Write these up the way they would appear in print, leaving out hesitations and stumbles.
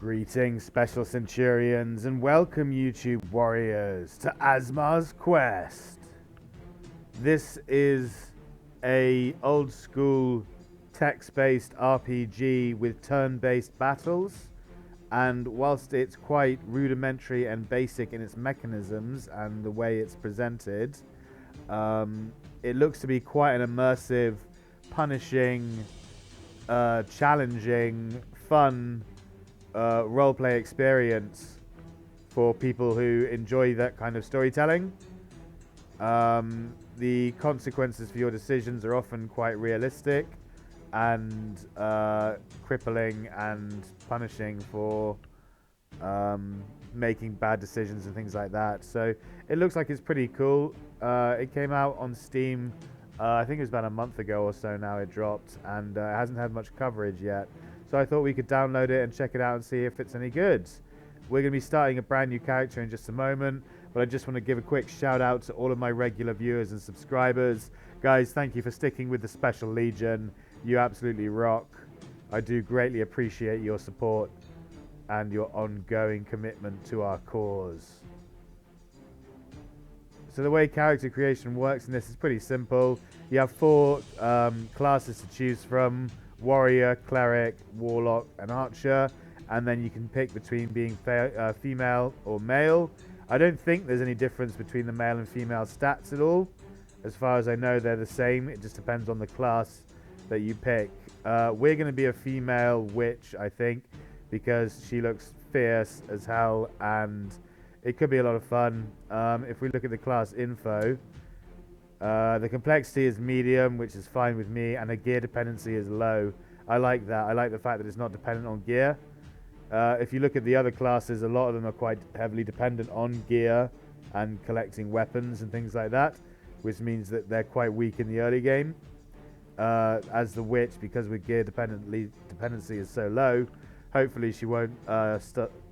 Greetings, Special Centurions, and welcome, YouTube warriors, to Azmar's Quest. This is a old-school text-based RPG with turn-based battles, and whilst it's quite rudimentary and basic in its mechanisms and the way it's presented, it looks to be quite an immersive, punishing, challenging, fun roleplay experience for people who enjoy that kind of storytelling. The consequences for your decisions are often quite realistic and crippling and punishing for making bad decisions and things like that. So it looks like it's pretty cool. It came out on Steam, I think it was about a month ago or so now it dropped, and it hasn't had much coverage yet. So I thought we could download it and check it out and see if it's any good. We're going to be starting a brand new character in just a moment, but I just want to give a quick shout out to all of my regular viewers and subscribers. Guys, thank you for sticking with the Special Legion. You absolutely rock. I do greatly appreciate your support and your ongoing commitment to our cause. So the way character creation works in this is pretty simple. You have four classes to choose from: Warrior, Cleric, Warlock, and Archer, and then you can pick between being female or male. I don't think there's any difference between the male and female stats at all. As far as I know, they're the same. It just depends on the class that you pick. We're going to be a female witch, I think, because she looks fierce as hell, and it could be a lot of fun. If we look at the class info, the complexity is medium, which is fine with me, and the gear dependency is low. I like that. I like the fact that it's not dependent on gear. If you look at the other classes, a lot of them are quite heavily dependent on gear and collecting weapons and things like that, which means that they're quite weak in the early game. As the witch, because with gear dependency is so low, hopefully she won't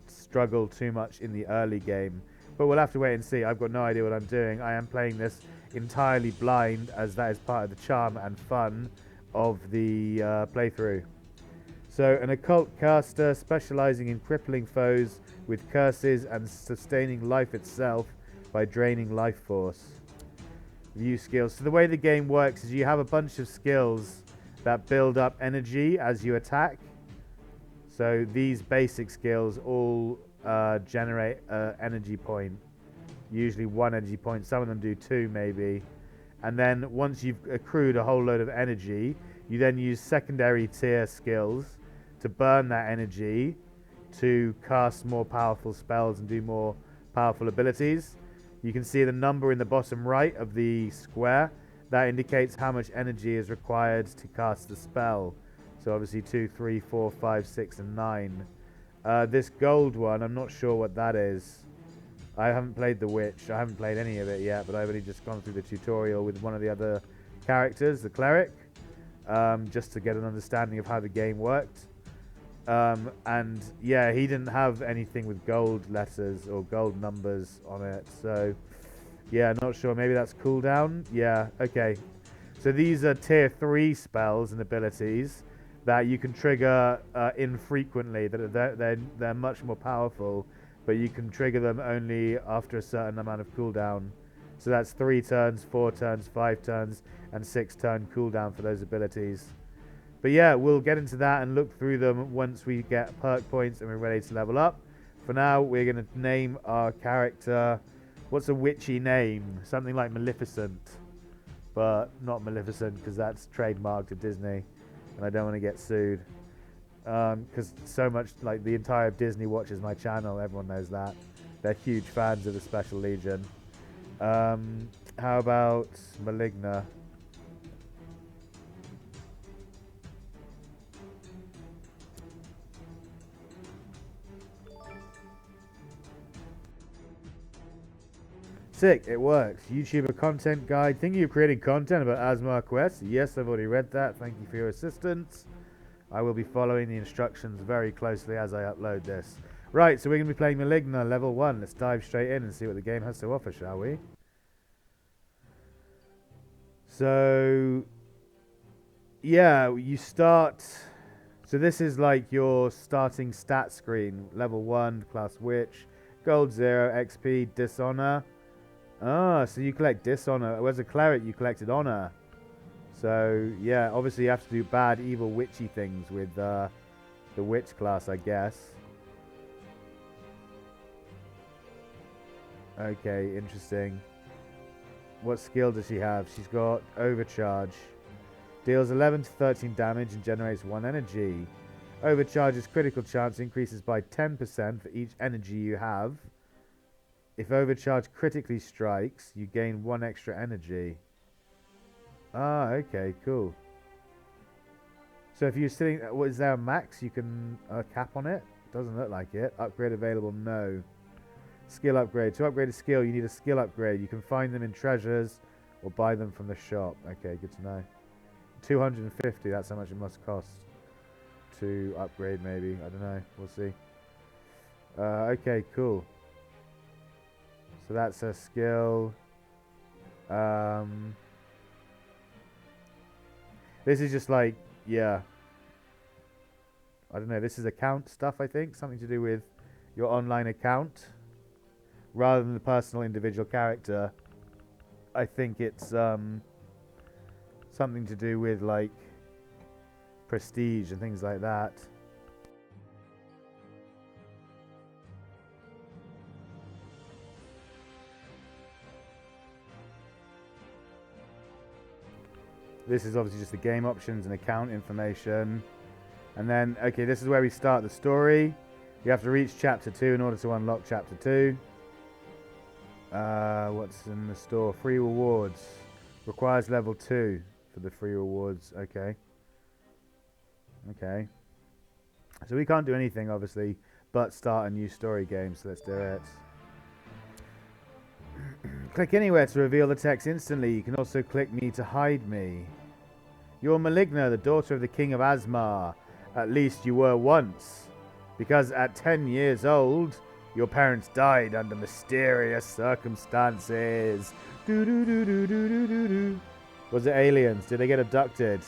struggle too much in the early game. But we'll have to wait and see. I've got no idea what I'm doing. I am playing this entirely blind, as that is part of the charm and fun of the playthrough. So, an occult caster specializing in crippling foes with curses and sustaining life itself by draining life force. View skills. So the way the game works is you have a bunch of skills that build up energy as you attack. So these basic skills all generate energy point, usually 1 energy point. Some of them do 2 maybe. And then once you've accrued a whole load of energy, you then use secondary tier skills to burn that energy to cast more powerful spells and do more powerful abilities. You can see the number in the bottom right of the square. That indicates how much energy is required to cast the spell. So obviously 2, 3, 4, 5, 6, and 9. This gold one, I'm not sure what that is. I haven't played the witch. I haven't played any of it yet, but I've only just gone through the tutorial with one of the other characters, the Cleric, just to get an understanding of how the game worked. And yeah, he didn't have anything with gold letters or gold numbers on it. So yeah, not sure. Maybe that's cooldown. Yeah, okay. So these are tier 3 spells and abilities that you can trigger infrequently. They're much more powerful, but you can trigger them only after a certain amount of cooldown. So that's 3 turns, 4 turns, 5 turns, and 6 turn cooldown for those abilities. But yeah, we'll get into that and look through them once we get perk points and we're ready to level up. For now, we're going to name our character. What's a witchy name? Something like Maleficent. But not Maleficent, because that's trademarked of Disney. And I don't want to get sued. Because so much, like the entire Disney watches my channel. Everyone knows that. They're huge fans of the Special Legion. How about Maligna? Sick, it works. YouTuber content guide. Thinking of creating content about Azmar Quest? Yes, I've already read that. Thank you for your assistance. I will be following the instructions very closely as I upload this. Right, so we're going to be playing Maligna level 1. Let's dive straight in and see what the game has to offer, shall we? So, yeah, you start So this is like your starting stat screen. Level 1, class witch. Gold 0, XP, dishonor. Ah, so you collect dishonor. As a cleric, you collected honor. So, yeah, obviously you have to do bad, evil, witchy things with the witch class, I guess. Okay, interesting. What skill does she have? She's got overcharge. Deals 11 to 13 damage and generates 1 energy. Overcharge's critical chance increases by 10% for each energy you have. If overcharge critically strikes, you gain 1 extra energy. Ah, okay, cool. So if you're sitting, what is there a max? You can cap on it? Doesn't look like it. Upgrade available? No. Skill upgrade. To upgrade a skill, you need a skill upgrade. You can find them in treasures or buy them from the shop. Okay, good to know. 250, that's how much it must cost to upgrade, maybe. I don't know. We'll see. Okay, cool. So that's a skill. This is just like, yeah. I don't know. This is account stuff, I think. Something to do with your online account. Rather than the personal individual character. I think it's something to do with like prestige and things like that. This is obviously just the game options and account information. And then, okay, this is where we start the story. You have to reach chapter 2 in order to unlock chapter 2. What's in the store? Free rewards. Requires level 2 for the free rewards. Okay. Okay. So we can't do anything, obviously, but start a new story game. So let's do it. Click anywhere to reveal the text instantly. You can also click me to hide me. You're Maligna, the daughter of the King of Azmar. At least you were once. Because at 10 years old, your parents died under mysterious circumstances. Was it aliens? Did they get abducted?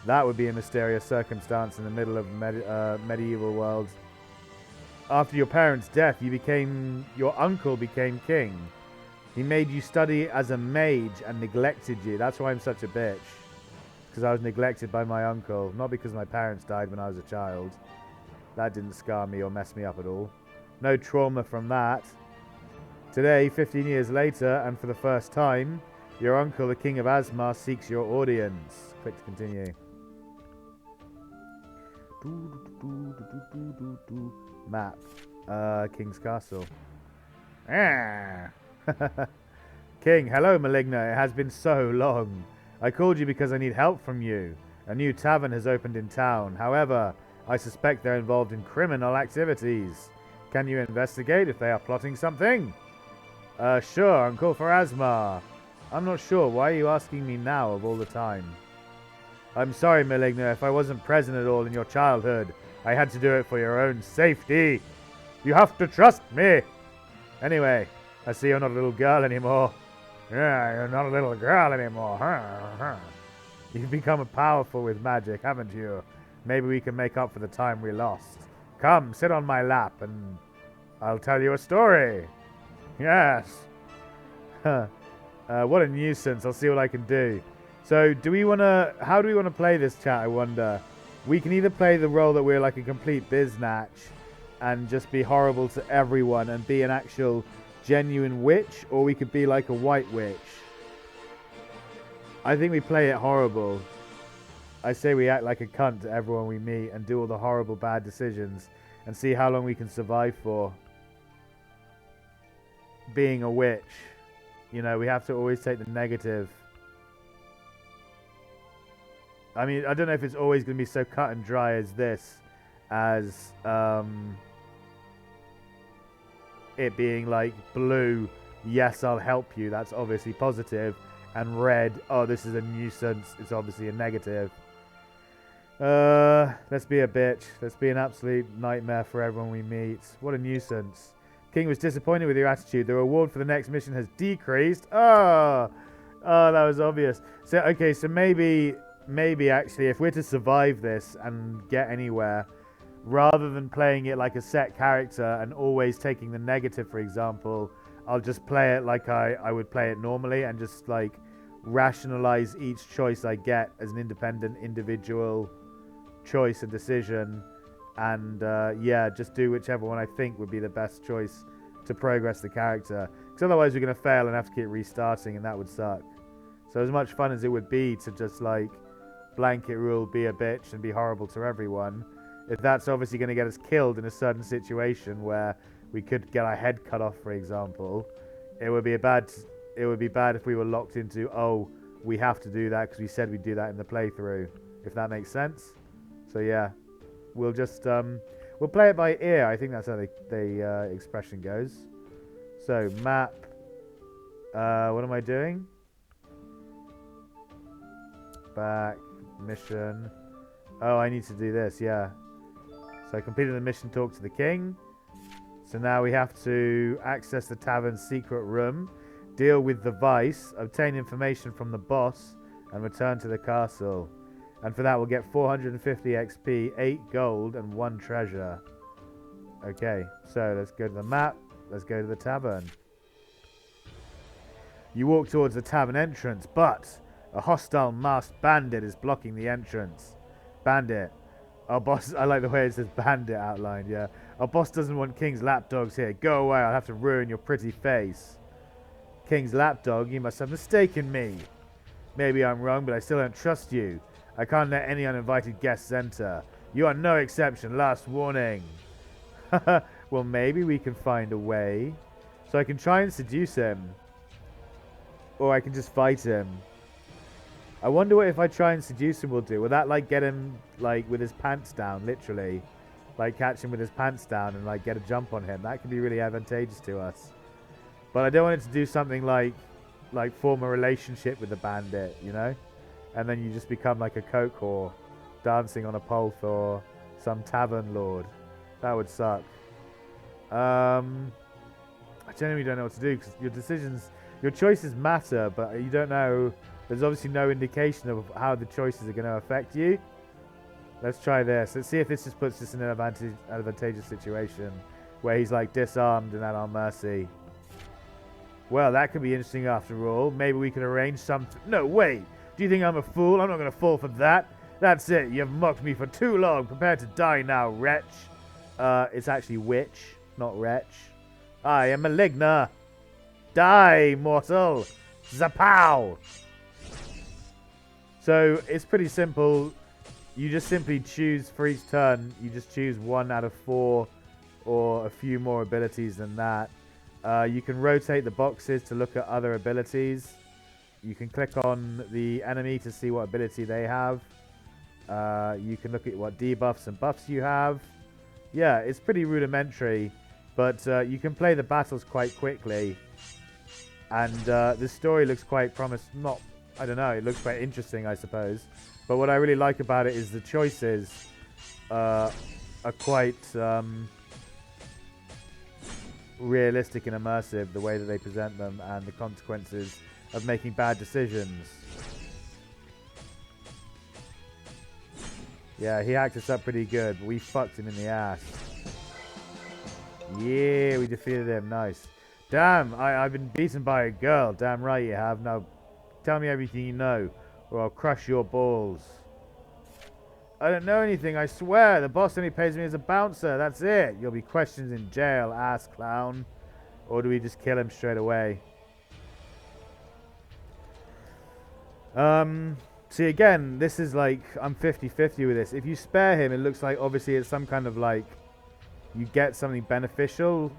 That would be a mysterious circumstance in the middle of medieval world. After your parents' death, your uncle became king. He made you study as a mage and neglected you. That's why I'm such a bitch. Because I was neglected by my uncle. Not because my parents died when I was a child. That didn't scar me or mess me up at all. No trauma from that. Today, 15 years later, and for the first time, your uncle, the King of Azmar, seeks your audience. Click to continue. Map. King's Castle. King, hello, Maligna. It has been so long. I called you because I need help from you. A new tavern has opened in town. However, I suspect they're involved in criminal activities. Can you investigate if they are plotting something? Sure, Uncle for Azmar. I'm not sure. Why are you asking me now of all the time? I'm sorry, Maligna, if I wasn't present at all in your childhood. I had to do it for your own safety. You have to trust me. Anyway, I see you're not a little girl anymore. Yeah, you're not a little girl anymore. You've become powerful with magic, haven't you? Maybe we can make up for the time we lost. Come, sit on my lap and I'll tell you a story. Yes. What a nuisance. I'll see what I can do. So, how do we want to play this, chat, I wonder? We can either play the role that we're like a complete biznatch and just be horrible to everyone and be an actual genuine witch, or we could be like a white witch. I think we play it horrible. I say we act like a cunt to everyone we meet and do all the horrible bad decisions and see how long we can survive for. Being a witch. You know, we have to always take the negative. I mean, I don't know if it's always going to be so cut and dry as this, as it being like blue, yes, I'll help you, that's obviously positive, and red, oh, this is a nuisance, it's obviously a negative. Let's be a bitch. Let's be an absolute nightmare for everyone we meet. What a nuisance. King was disappointed with your attitude. The reward for the next mission has decreased. Oh, that was obvious. So, okay, so maybe maybe actually, if we're to survive this and get anywhere, rather than playing it like a set character and always taking the negative, for example, I'll just play it like I would play it normally and just like rationalize each choice I get as an independent individual choice and decision, and yeah, just do whichever one I think would be the best choice to progress the character, because otherwise we're going to fail and have to keep restarting, and that would suck. So as much fun as it would be to just like blanket rule, be a bitch and be horrible to everyone, if that's obviously going to get us killed in a certain situation where we could get our head cut off, for example, it would be bad if we were locked into, oh, we have to do that because we said we'd do that in the playthrough, if that makes sense. So yeah, we'll just we'll play it by ear. I think that's how the expression goes. So map, what am I doing? Back, mission. Oh, I need to do this, yeah. So I completed the mission, talk to the king. So now we have to access the tavern's secret room, deal with the vice, obtain information from the boss, and return to the castle. And for that we'll get 450 XP, 8 gold, and 1 treasure. Okay, so let's go to the map. Let's go to the tavern. You walk towards the tavern entrance, but a hostile masked bandit is blocking the entrance. Bandit. Our boss, I like the way it says bandit outlined, yeah. Our boss doesn't want King's lapdogs here. Go away, I'll have to ruin your pretty face. King's lapdog, you must have mistaken me. Maybe I'm wrong, but I still don't trust you. I can't let any uninvited guests enter. You are no exception, last warning. Well, maybe we can find a way. So I can try and seduce him. Or I can just fight him. I wonder what if I try and seduce him will do. Will that like get him like with his pants down, literally? Like catch him with his pants down and like get a jump on him. That could be really advantageous to us. But I don't want it to do something like form a relationship with the bandit, you know? And then you just become like a coke whore dancing on a pole for some tavern lord. That would suck. I genuinely don't know what to do because your choices matter, but you don't know. There's obviously no indication of how the choices are going to affect you. Let's try this. Let's see if this just puts us in an advantageous situation where he's like disarmed and at our mercy. Well, that could be interesting after all. Maybe we could arrange something. No, wait. Do you think I'm a fool? I'm not going to fall for that. That's it. You've mocked me for too long. Prepare to die now, wretch. It's actually witch, not wretch. I am Maligna. Die, mortal. Zapow. So it's pretty simple. You just simply choose for each turn. You just choose 1 out of 4 or a few more abilities than that. You can rotate the boxes to look at other abilities. You can click on the enemy to see what ability they have. You can look at what debuffs and buffs you have. Yeah, it's pretty rudimentary, but you can play the battles quite quickly. And the story looks quite promising. I don't know, it looks quite interesting, I suppose. But what I really like about it is the choices are quite realistic and immersive, the way that they present them and the consequences of making bad decisions. Yeah, he hacked us up pretty good, but we fucked him in the ass. Yeah, we defeated him. Nice. Damn, I've been beaten by a girl. Damn right you have. Now, tell me everything you know, or I'll crush your balls. I don't know anything, I swear. The boss only pays me as a bouncer. That's it. You'll be questioned in jail, ass clown. Or do we just kill him straight away? See, again, this is like, I'm 50-50 with this. If you spare him, it looks like, obviously, it's some kind of like, you get something beneficial.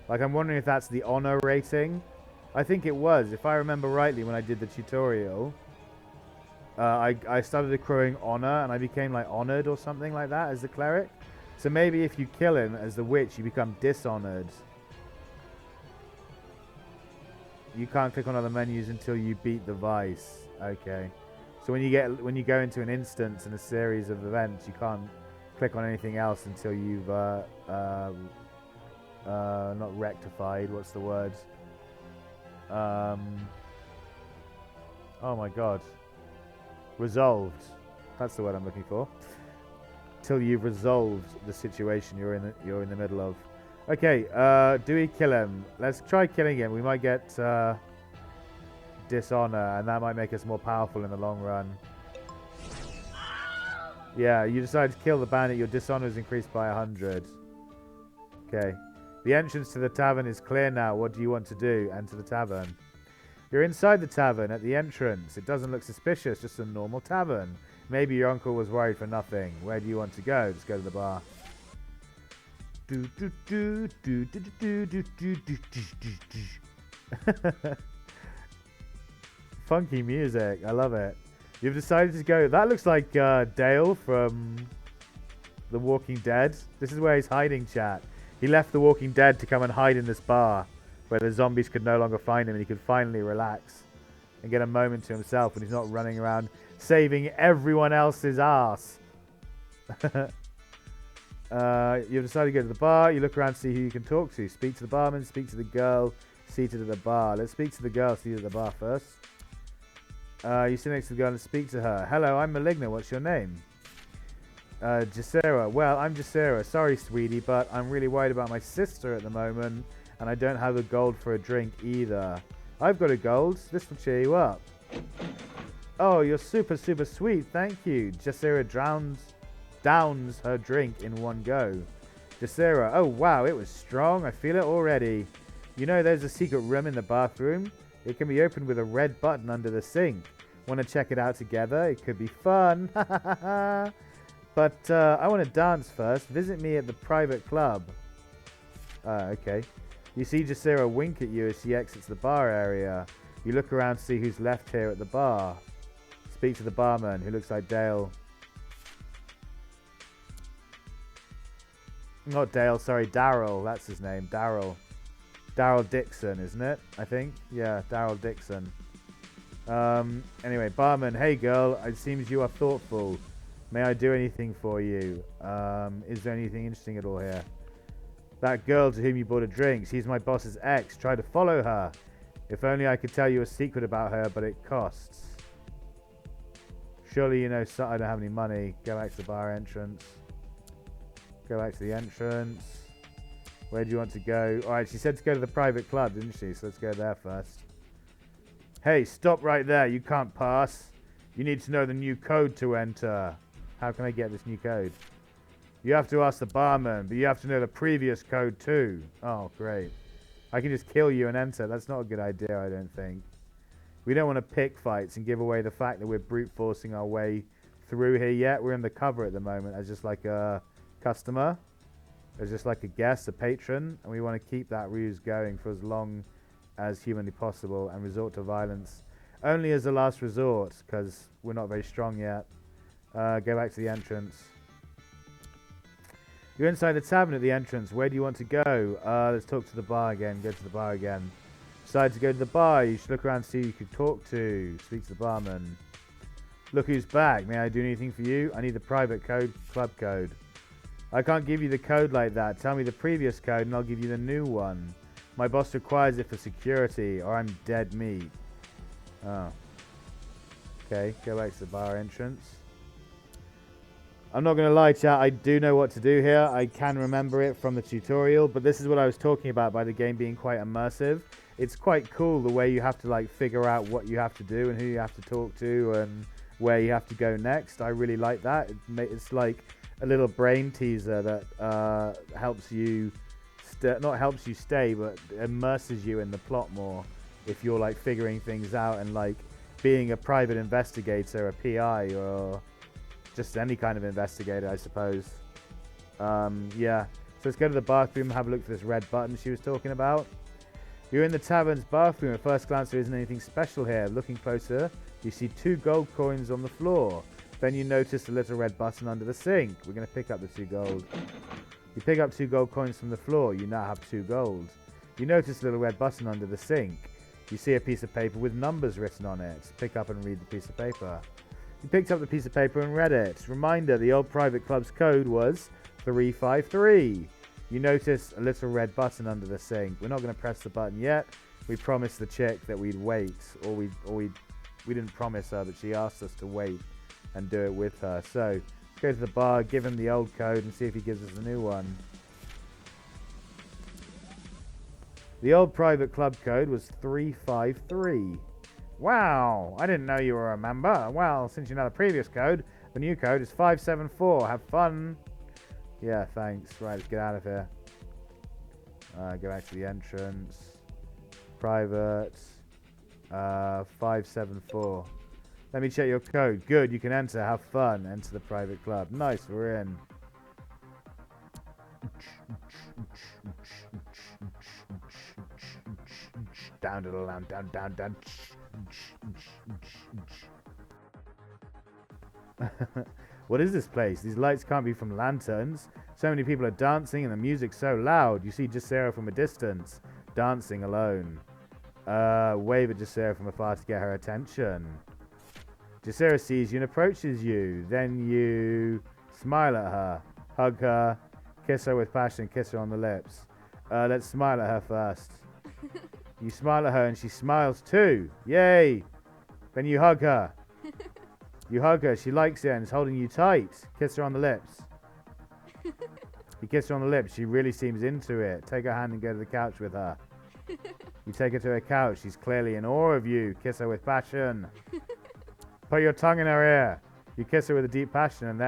Like, I'm wondering if that's the honor rating. I think it was. If I remember rightly, when I did the tutorial, I started accruing honor, and I became, like, honored or something like that as the cleric. So maybe if you kill him as the witch, you become dishonored. You can't click on other menus until you beat the vice. Okay. So when you go into an instance in a series of events, you can't click on anything else until you've not rectified. What's the word? Oh my god. Resolved. That's the word I'm looking for. Till you've resolved the situation you're in the middle of. Okay, do we kill him? Let's try killing him. We might get dishonor, and that might make us more powerful in the long run. Yeah, you decide to kill the bandit. Your dishonor is increased by 100. Okay. The entrance to the tavern is clear now. What do you want to do? Enter the tavern. You're inside the tavern at the entrance. It doesn't look suspicious, just a normal tavern. Maybe your uncle was worried for nothing. Where do you want to go? Let's go to the bar. Funky music. I love it. You've decided to go. That looks like Dale from The Walking Dead. This is where he's hiding, chat. He left The Walking Dead to come and hide in this bar where the zombies could no longer find him, and he could finally relax and get a moment to himself when he's not running around saving everyone else's ass. You've decided to go to the bar. You look around to see who you can talk to. Speak to the barman, speak to the girl seated at the bar. Let's speak to the girl seated at the bar first. You sit next to the girl and speak to her. Hello, I'm Maligna. What's your name? Jacera. Well, I'm Jacera. Sorry, sweetie, but I'm really worried about my sister at the moment, and I don't have the gold for a drink either. I've got a gold. This will cheer you up. Oh, you're super, super sweet. Thank you. Jacera downs her drink in one go. Jacera. Oh, wow. It was strong. I feel it already. You know, there's a secret room in the bathroom. It can be opened with a red button under the sink. Want to check it out together? It could be fun. But I want to dance first. Visit me at the private club. Okay. You see Jacera wink at you as she exits the bar area. You look around to see who's left here at the bar. Speak to the barman, who looks like Dale. Not Dale, sorry, Daryl. That's his name, Daryl. Daryl Dixon, isn't it? I think. Yeah, Daryl Dixon. Anyway, barman. Hey, girl. It seems you are thoughtful. May I do anything for you? Is there anything interesting at all here? That girl to whom you bought a drink. She's my boss's ex. Try to follow her. If only I could tell you a secret about her, but it costs. Surely you know I don't have any money. Go back to the bar entrance. Go back to the entrance. Where do you want to go? Alright, she said to go to the private club, didn't she? So let's go there first. Hey, stop right there. You can't pass. You need to know the new code to enter. How can I get this new code? You have to ask the barman, but you have to know the previous code too. Oh, great. I can just kill you and enter. That's not a good idea, I don't think. We don't want to pick fights and give away the fact that we're brute forcing our way through here yet. We're in the cover at the moment as just like a customer. As just like a guest, a patron. And we want to keep that ruse going for as long as humanly possible and resort to violence only as a last resort because we're not very strong yet. Go back to the entrance. You're inside the tavern at the entrance. Where do you want to go? Let's talk to the bar again. Go to the bar again. Decide to go to the bar. You should look around to see who you could talk to. Speak to the barman. Look who's back. May I do anything for you? I need the private code, club code. I can't give you the code like that. Tell me the previous code and I'll give you the new one. My boss requires it for security or I'm dead meat. Oh. Okay, go back to the bar entrance. I'm not going to lie, chat, I do know what to do here. I can remember it from the tutorial, but this is what I was talking about by the game being quite immersive. It's quite cool the way you have to like figure out what you have to do and who you have to talk to and where you have to go next. I really like that. It's like a little brain teaser that helps you, not helps you stay, but immerses you in the plot more if you're like figuring things out and like being a private investigator, a PI, or just any kind of investigator, I suppose. Yeah. So let's go to the bathroom and have a look for this red button she was talking about. You're in the tavern's bathroom. At first glance, there isn't anything special here. Looking closer, you see 2 gold coins on the floor. Then you notice a little red button under the sink. We're going to pick up the 2 gold. You pick up 2 gold coins from the floor. You now have 2 gold. You notice a little red button under the sink. You see a piece of paper with numbers written on it. Pick up and read the piece of paper. You picked up the piece of paper and read it. Reminder, the old private club's code was 353. You notice a little red button under the sink. We're not going to press the button yet. We promised the chick that we'd wait, or we'd didn't promise her, but she asked us to wait and do it with her. So let's go to the bar, give him the old code, and see if he gives us a new one. The old private club code was 353. Wow, I didn't know you were a member. Well, since you know the previous code, the new code is 574. Have fun. Yeah, thanks. Right, let's get out of here. Go back to the entrance. Private. 574. Let me check your code. Good, you can enter. Have fun. Enter the private club. Nice, we're in. Down to the land, down. What is this place? These lights can't be from lanterns. So many people are dancing and the music's so loud. You see Jacera from a distance, dancing alone. Wave at Jacera from afar to get her attention. Jacera sees you and approaches you. Then you smile at her, hug her, kiss her with passion, kiss her on the lips. Let's smile at her first. You smile at her and she smiles too. Yay! Then you hug her. You hug her. She likes it and is holding you tight. Kiss her on the lips. You kiss her on the lips. She really seems into it. Take her hand and go to the couch with her. You take her to her couch. She's clearly in awe of you. Kiss her with passion. Put your tongue in her ear. You kiss her with a deep passion and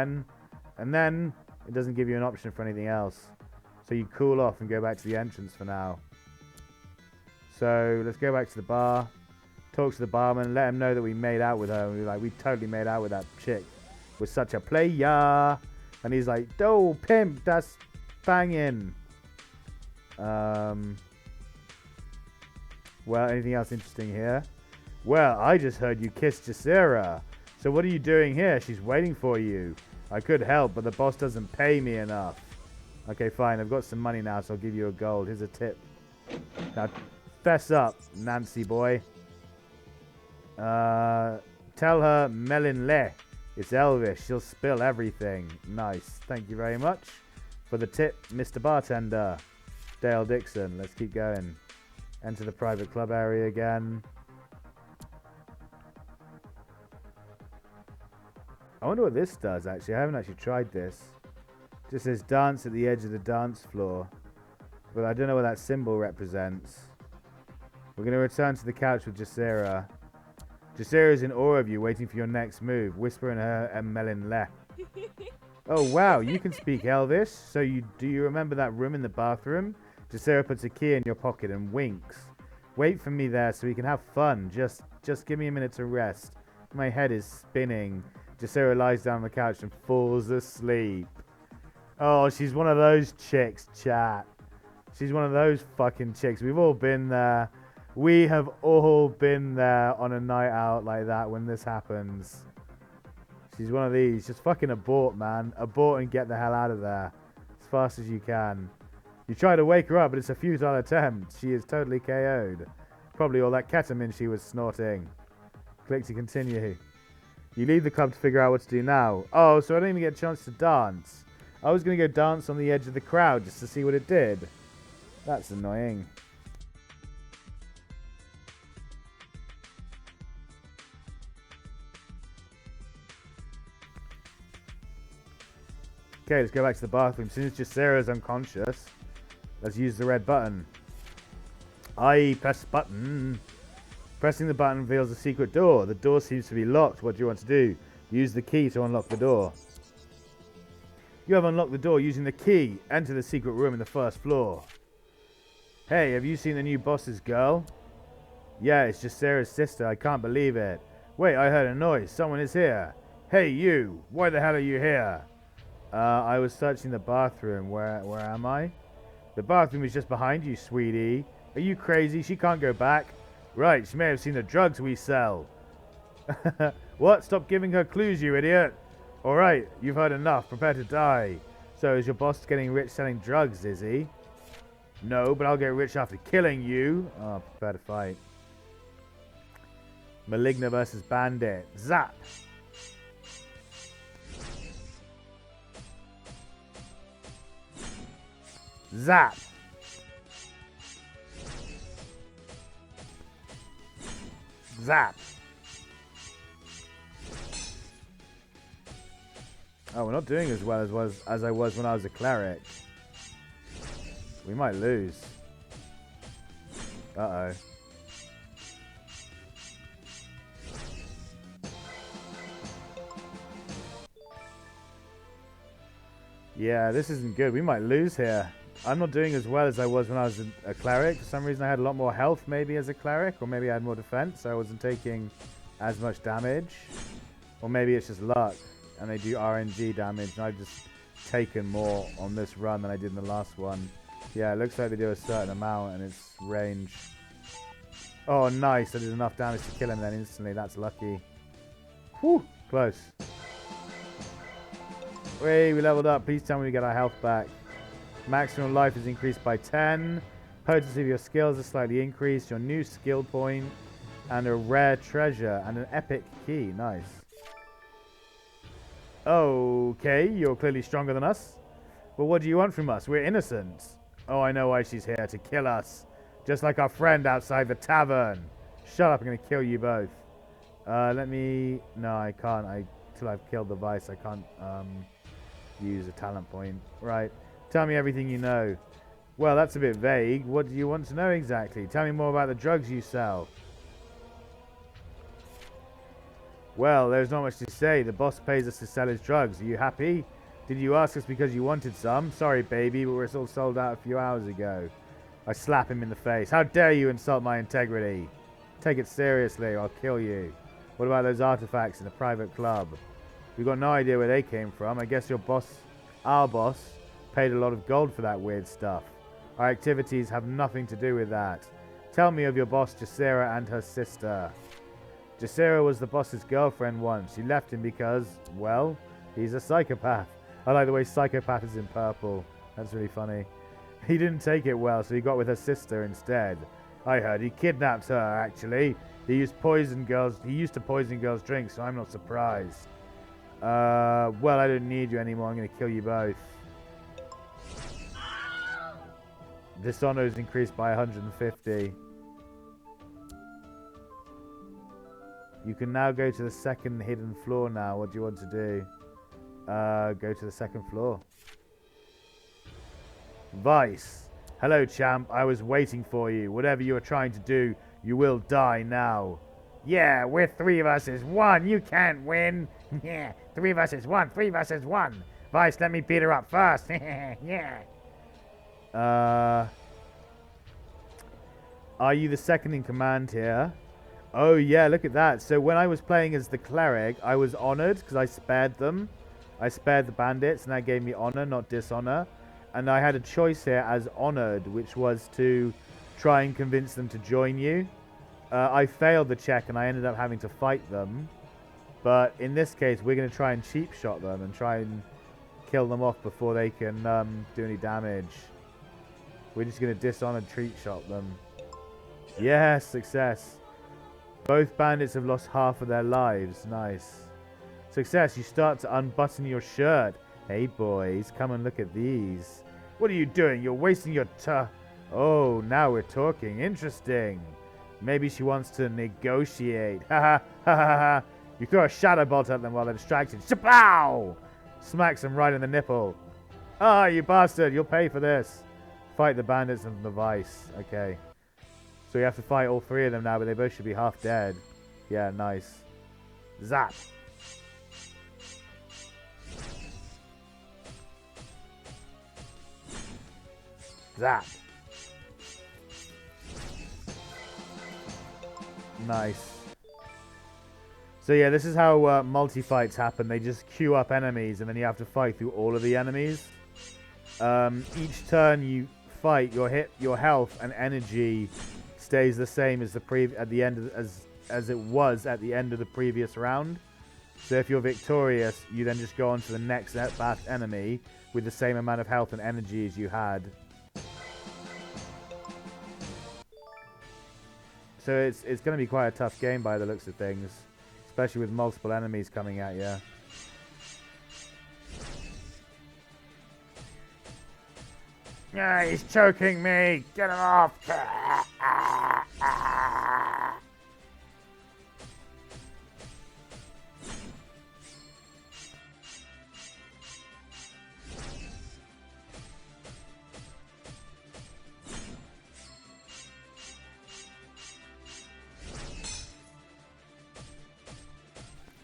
then it doesn't give you an option for anything else. So you cool off and go back to the entrance for now. So let's go back to the bar. Talk to the barman. Let him know that we made out with her. And we're like, we totally made out with that chick. We're such a player. And he's like, oh, pimp, that's banging. Well, anything else interesting here? Well, I just heard you kiss Jacera. So what are you doing here? She's waiting for you. I could help, but the boss doesn't pay me enough. Okay, fine. I've got some money now, so I'll give you a gold. Here's a tip. Now, fess up, Nancy boy. Tell her Maligna. It's Elvish. She'll spill everything. Nice. Thank you very much for the tip, Mr. Bartender. Dale Dixon. Let's keep going. Enter the private club area again. I wonder what this does, actually. I haven't actually tried this. It just says dance at the edge of the dance floor. But I don't know what that symbol represents. We're going to return to the couch with Jacera. Jacera is in awe of you, waiting for your next move. Whisper in her Maligna. Oh, wow. You can speak Elvish. So do you remember that room in the bathroom? Jacera puts a key in your pocket and winks. Wait for me there so we can have fun. Just give me a minute to rest. My head is spinning. Jacera lies down on the couch and falls asleep. Oh, she's one of those chicks, chat. She's one of those fucking chicks. We've all been there. We have all been there on a night out like that when this happens. She's one of these. Just fucking abort, man. Abort and get the hell out of there. As fast as you can. You try to wake her up, but it's a futile attempt. She is totally KO'd. Probably all that ketamine she was snorting. Click to continue. You leave the club to figure out what to do now. Oh, so I don't even get a chance to dance. I was going to go dance on the edge of the crowd just to see what it did. That's annoying. Okay, let's go back to the bathroom. Since Jacera's unconscious, let's use the red button. Press button. Pressing the button reveals a secret door. The door seems to be locked. What do you want to do? Use the key to unlock the door. You have unlocked the door using the key. Enter the secret room in the first floor. Hey, have you seen the new boss's girl? Yeah, it's Jacera's sister. I can't believe it. Wait, I heard a noise. Someone is here. Hey, you. Why the hell are you here? I was searching the bathroom. Where am I? The bathroom is just behind you, sweetie. Are you crazy? She can't go back. Right, she may have seen the drugs we sell. What? Stop giving her clues, you idiot. Alright, you've heard enough. Prepare to die. So, is your boss getting rich selling drugs, is he? No, but I'll get rich after killing you. Oh, prepare to fight. Maligna versus Bandit. Zap! Zap! Zap! Oh, we're not doing as well as I was when I was a cleric. We might lose. Uh-oh. Yeah, this isn't good. We might lose here. I'm not doing as well as I was when I was a cleric. For some reason, I had a lot more health maybe as a cleric, or maybe I had more defense, so I wasn't taking as much damage. Or maybe it's just luck, and they do RNG damage, and I've just taken more on this run than I did in the last one. Yeah, it looks like they do a certain amount, and it's range. Oh, nice. I did enough damage to kill him then instantly. That's lucky. Whew, close. Wait, we leveled up. Please tell me we get our health back. Maximum life is increased by 10. Potency of your skills is slightly increased. Your new skill point. And a rare treasure. And an epic key. Nice. Okay, you're clearly stronger than us. But what do you want from us? We're innocent. Oh, I know why she's here. To kill us. Just like our friend outside the tavern. Shut up. I'm going to kill you both. Let me... No, I can't. Till I've killed the vice, I can't use a talent point. Right. Tell me everything you know. Well, that's a bit vague. What do you want to know exactly? Tell me more about the drugs you sell. Well, there's not much to say. The boss pays us to sell his drugs. Are you happy? Did you ask us because you wanted some? Sorry, baby, but we're all sold out a few hours ago. I slap him in the face. How dare you insult my integrity? Take it seriously or I'll kill you. What about those artifacts in the private club? We've got no idea where they came from. I guess your boss, our boss, paid a lot of gold for that weird stuff. Our activities have nothing to do with that. Tell me of your boss, Jacera, and her sister. Jacera was the boss's girlfriend once. She left him because, well, he's a psychopath. I like the way psychopath is in purple. That's really funny. He didn't take it well, so he got with her sister instead. I heard he kidnapped her, actually. He used to poison girls' drinks, so I'm not surprised. Well, I don't need you anymore. I'm going to kill you both. Dishonor is increased by 150. You can now go to the second hidden floor now. What do you want to do? Go to the second floor. Vice. Hello, champ. I was waiting for you. Whatever you are trying to do, you will die now. Yeah, we're 3 versus 1. You can't win. Yeah, 3 versus 1. 3 versus 1. Vice, let me beat her up first. Yeah. Are you the second in command here? Oh, yeah, look at that. So when I was playing as the cleric, I was honored because I spared them. I spared the bandits, and that gave me honor, not dishonor. And I had a choice here as honored, which was to try and convince them to join you. I failed the check, and I ended up having to fight them. But in this case, we're going to try and cheap shot them and try and kill them off before they can do any damage. We're just going to dishonor treat shot them. Yes, success. Both bandits have lost half of their lives. Nice. Success, you start to unbutton your shirt. Hey, boys, come and look at these. What are you doing? You're wasting your Oh, now we're talking. Interesting. Maybe she wants to negotiate. Ha ha ha ha ha. You throw a shadow bolt at them while they're distracted. Shapow! Smacks them right in the nipple. Ah, you bastard. You'll pay for this. Fight the bandits and the vice. Okay. So we have to fight all 3 of them now, but they both should be half dead. Yeah, nice. Zap. Zap. Nice. So yeah, this is how multi-fights happen. They just queue up enemies, and then you have to fight through all of the enemies. Each turn you fight, your health and energy stays the same as as it was at the end of the previous round. So if you're victorious, you then just go on to the next enemy with the same amount of health and energy as you had. So it's going to be quite a tough game by the looks of things, especially with multiple enemies coming at you. Yeah, he's choking me. Get him off.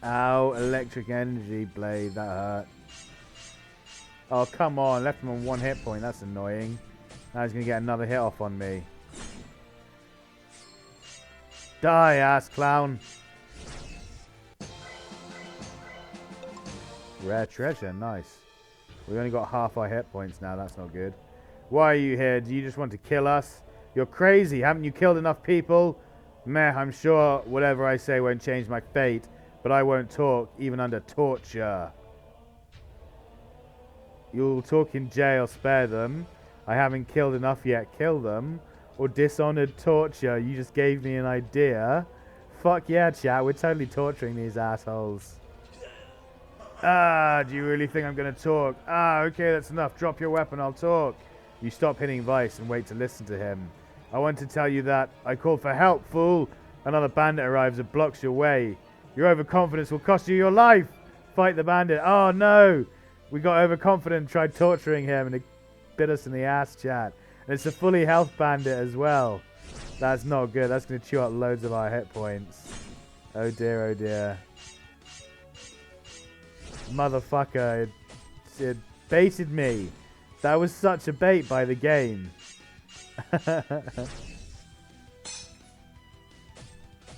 Ow, electric energy blade, that hurt. Oh, come on, left him on 1 hit point, that's annoying. Now he's going to get another hit off on me. Die, ass clown. Rare treasure, nice. We only got half our hit points now, that's not good. Why are you here? Do you just want to kill us? You're crazy, haven't you killed enough people? Meh, I'm sure whatever I say won't change my fate, but I won't talk, even under torture. You'll talk in jail, spare them. I haven't killed enough yet, kill them. Or dishonored torture, you just gave me an idea. Fuck yeah, chat, we're totally torturing these assholes. Ah, do you really think I'm gonna talk? Ah, okay, that's enough. Drop your weapon, I'll talk. You stop hitting Vice and wait to listen to him. I want to tell you that I called for help, fool. Another bandit arrives and blocks your way. Your overconfidence will cost you your life. Fight the bandit. Oh no! We got overconfident, tried torturing him, and it bit us in the ass, chat. And it's a fully health bandit as well. That's not good. That's going to chew up loads of our hit points. Oh dear, oh dear. Motherfucker, it baited me. That was such a bait by the game.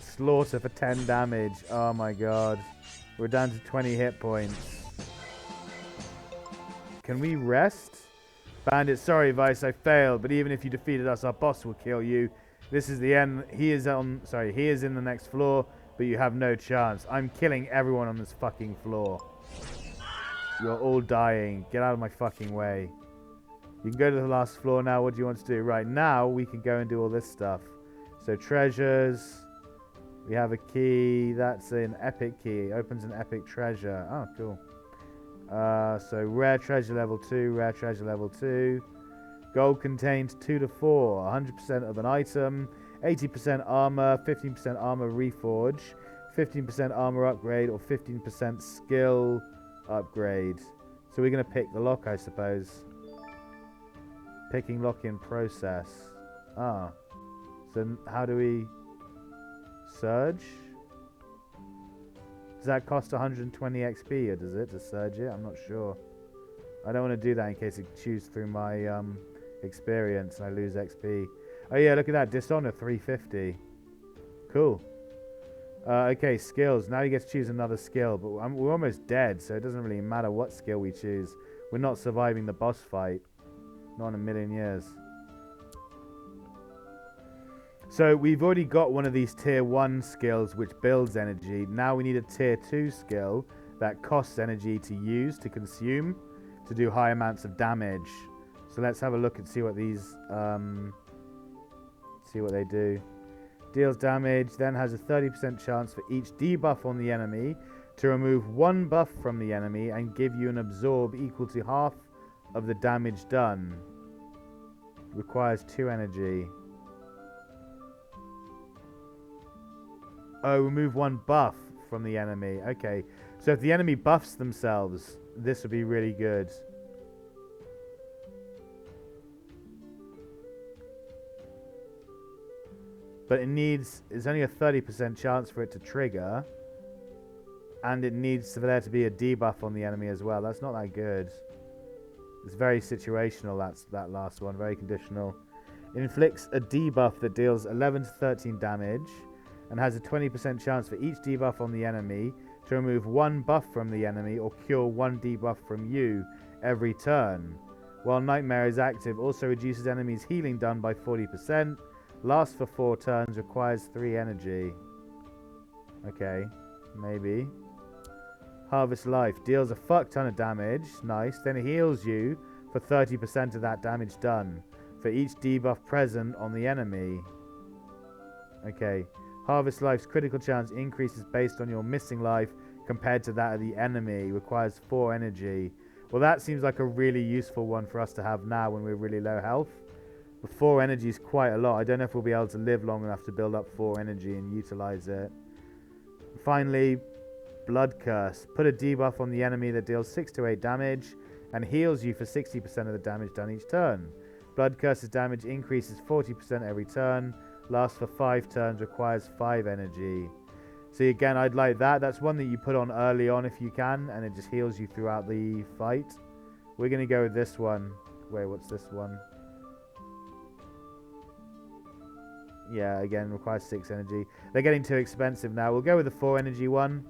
Slaughter for 10 damage. Oh my god. We're down to 20 hit points. Can we rest? Bandit, sorry Vice, I failed, but even if you defeated us, our boss will kill you. This is the end. He is in the next floor, but you have no chance. I'm killing everyone on this fucking floor. You're all dying. Get out of my fucking way. You can go to the last floor now. What do you want to do? Right now, we can go and do all this stuff. So treasures. We have a key. That's an epic key. It opens an epic treasure. Oh, cool. So rare treasure level 2. Rare treasure level 2. Gold contains 2 to 4. 100% of an item. 80% armor. 15% armor reforge. 15% armor upgrade. Or 15% skill upgrade. So we're going to pick the lock, I suppose. Picking lock in process. Ah. So how do we... Surge? Does that cost 120 XP or does it to surge it? I'm not sure. I don't want to do that in case it chews through my experience and I lose XP. Oh yeah, look at that. Dishonor 350. Cool. Okay, skills. Now you get to choose another skill, but we're almost dead, so it doesn't really matter what skill we choose. We're not surviving the boss fight. Not in a million years. So we've already got one of these tier 1 skills which builds energy. Now we need a tier 2 skill that costs energy to use, to consume, to do high amounts of damage. So let's have a look and see what these see what they do. Deals damage, then has a 30% chance for each debuff on the enemy to remove 1 buff from the enemy and give you an absorb equal to half of the damage done. Requires 2 energy. Oh, remove 1 buff from the enemy. Okay. So if the enemy buffs themselves, this would be really good. But it's only a 30% chance for it to trigger. And it needs for there to be a debuff on the enemy as well. That's not that good. It's very situational, that last one. Very conditional. It inflicts a debuff that deals 11 to 13 damage. And has a 20% chance for each debuff on the enemy to remove 1 buff from the enemy or cure 1 debuff from you every turn. While Nightmare is active, also reduces enemies' healing done by 40%, lasts for 4 turns, requires 3 energy. Okay, maybe. Harvest Life, deals a fuck ton of damage, nice, then heals you for 30% of that damage done, for each debuff present on the enemy. Okay. Harvest Life's critical chance increases based on your missing life compared to that of the enemy. Requires 4 energy. Well, that seems like a really useful one for us to have now when we're really low health. But 4 energy is quite a lot. I don't know if we'll be able to live long enough to build up 4 energy and utilize it. Finally, Blood Curse. Put a debuff on the enemy that deals 6 to 8 damage and heals you for 60% of the damage done each turn. Blood Curse's damage increases 40% every turn. Lasts for 5 turns, requires 5 energy. See, again, I'd like that. That's one that you put on early on if you can, and it just heals you throughout the fight. We're going to go with this one. Wait, what's this one? Yeah, again, requires 6 energy. They're getting too expensive now. We'll go with the 4 energy one.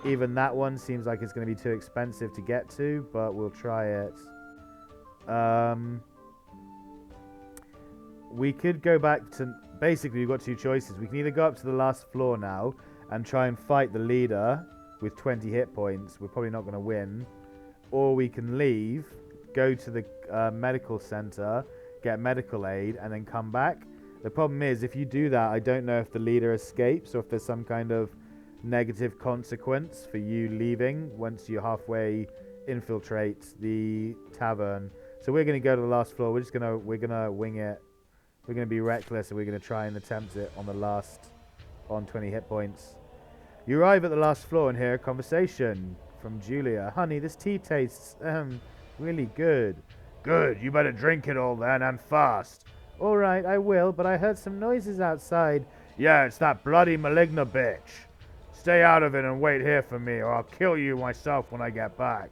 Even that one seems like it's going to be too expensive to get to, but we'll try it. We could go back to... Basically, we've got 2 choices. We can either go up to the last floor now and try and fight the leader with 20 hit points. We're probably not going to win. Or we can leave, go to the medical center, get medical aid, and then come back. The problem is, if you do that, I don't know if the leader escapes or if there's some kind of negative consequence for you leaving once you halfway infiltrate the tavern. So we're going to go to the last floor. We're going to wing it. We're going to be reckless, and we're going to try and attempt it on 20 hit points. You arrive at the last floor and hear a conversation from Julia. Honey, this tea tastes really good. Good, you better drink it all then, and fast. All right, I will, but I heard some noises outside. Yeah, it's that bloody Maligna bitch. Stay out of it and wait here for me, or I'll kill you myself when I get back.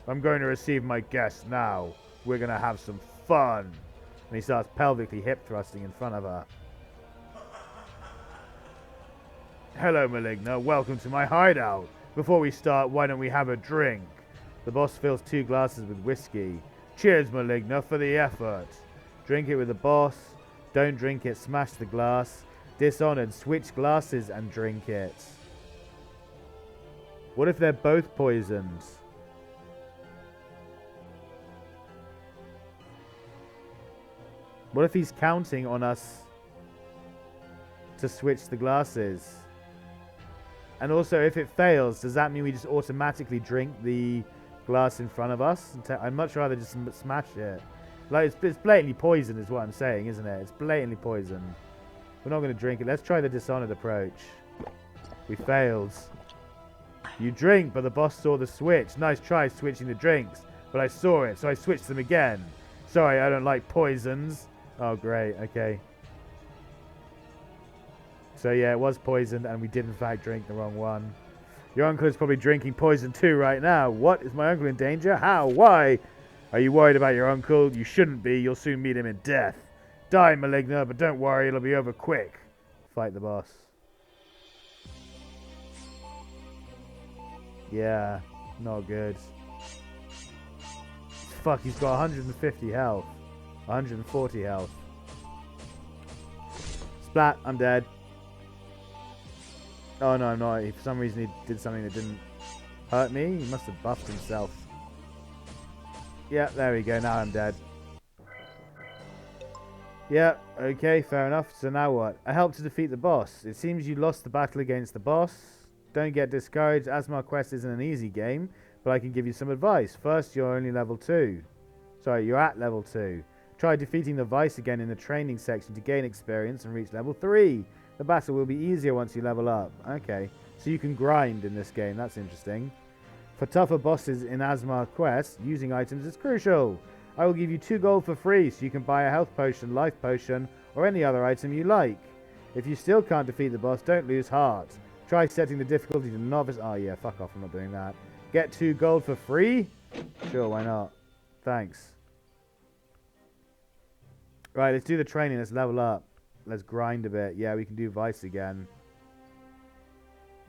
I'm going to receive my guests now. We're going to have some fun. And he starts pelvically hip thrusting in front of her. Hello, Maligna. Welcome to my hideout. Before we start, why don't we have a drink? The boss fills 2 glasses with whiskey. Cheers, Maligna, for the effort. Drink it with the boss. Don't drink it, smash the glass. Dishonored, switch glasses and drink it. What if they're both poisoned? What if he's counting on us to switch the glasses? And also, if it fails, does that mean we just automatically drink the glass in front of us? I'd much rather just smash it. Like, it's blatantly poison is what I'm saying, isn't it? It's blatantly poison. We're not going to drink it. Let's try the dishonored approach. We failed. You drink, but the boss saw the switch. Nice try switching the drinks, but I saw it, so I switched them again. Sorry, I don't like poisons. Oh, great. Okay. So, yeah, it was poisoned, and we did, in fact, drink the wrong one. Your uncle is probably drinking poison too right now. What? Is my uncle in danger? How? Why? Are you worried about your uncle? You shouldn't be. You'll soon meet him in death. Die, Maligna, but don't worry. It'll be over quick. Fight the boss. Yeah, not good. Fuck, he's got 150 health. 140 health. Splat, I'm dead. Oh no, I'm not. For some reason he did something that didn't hurt me. He must have buffed himself. Yeah, there we go. Now I'm dead. Yeah, okay, fair enough. So now what? I helped to defeat the boss. It seems you lost the battle against the boss. Don't get discouraged. Azmar Quest isn't an easy game, but I can give you some advice. First, you're only level 2. Sorry, you're at level 2. Try defeating the Vice again in the training section to gain experience and reach level 3. The battle will be easier once you level up. Okay, so you can grind in this game. That's interesting. For tougher bosses in Azmar Quest, using items is crucial. I will give you 2 gold for free so you can buy a health potion, life potion, or any other item you like. If you still can't defeat the boss, don't lose heart. Try setting the difficulty to novice. Oh yeah, fuck off, I'm not doing that. Get 2 gold for free? Sure, why not? Thanks. Right, let's do the training. Let's level up. Let's grind a bit. Yeah, we can do Vice again.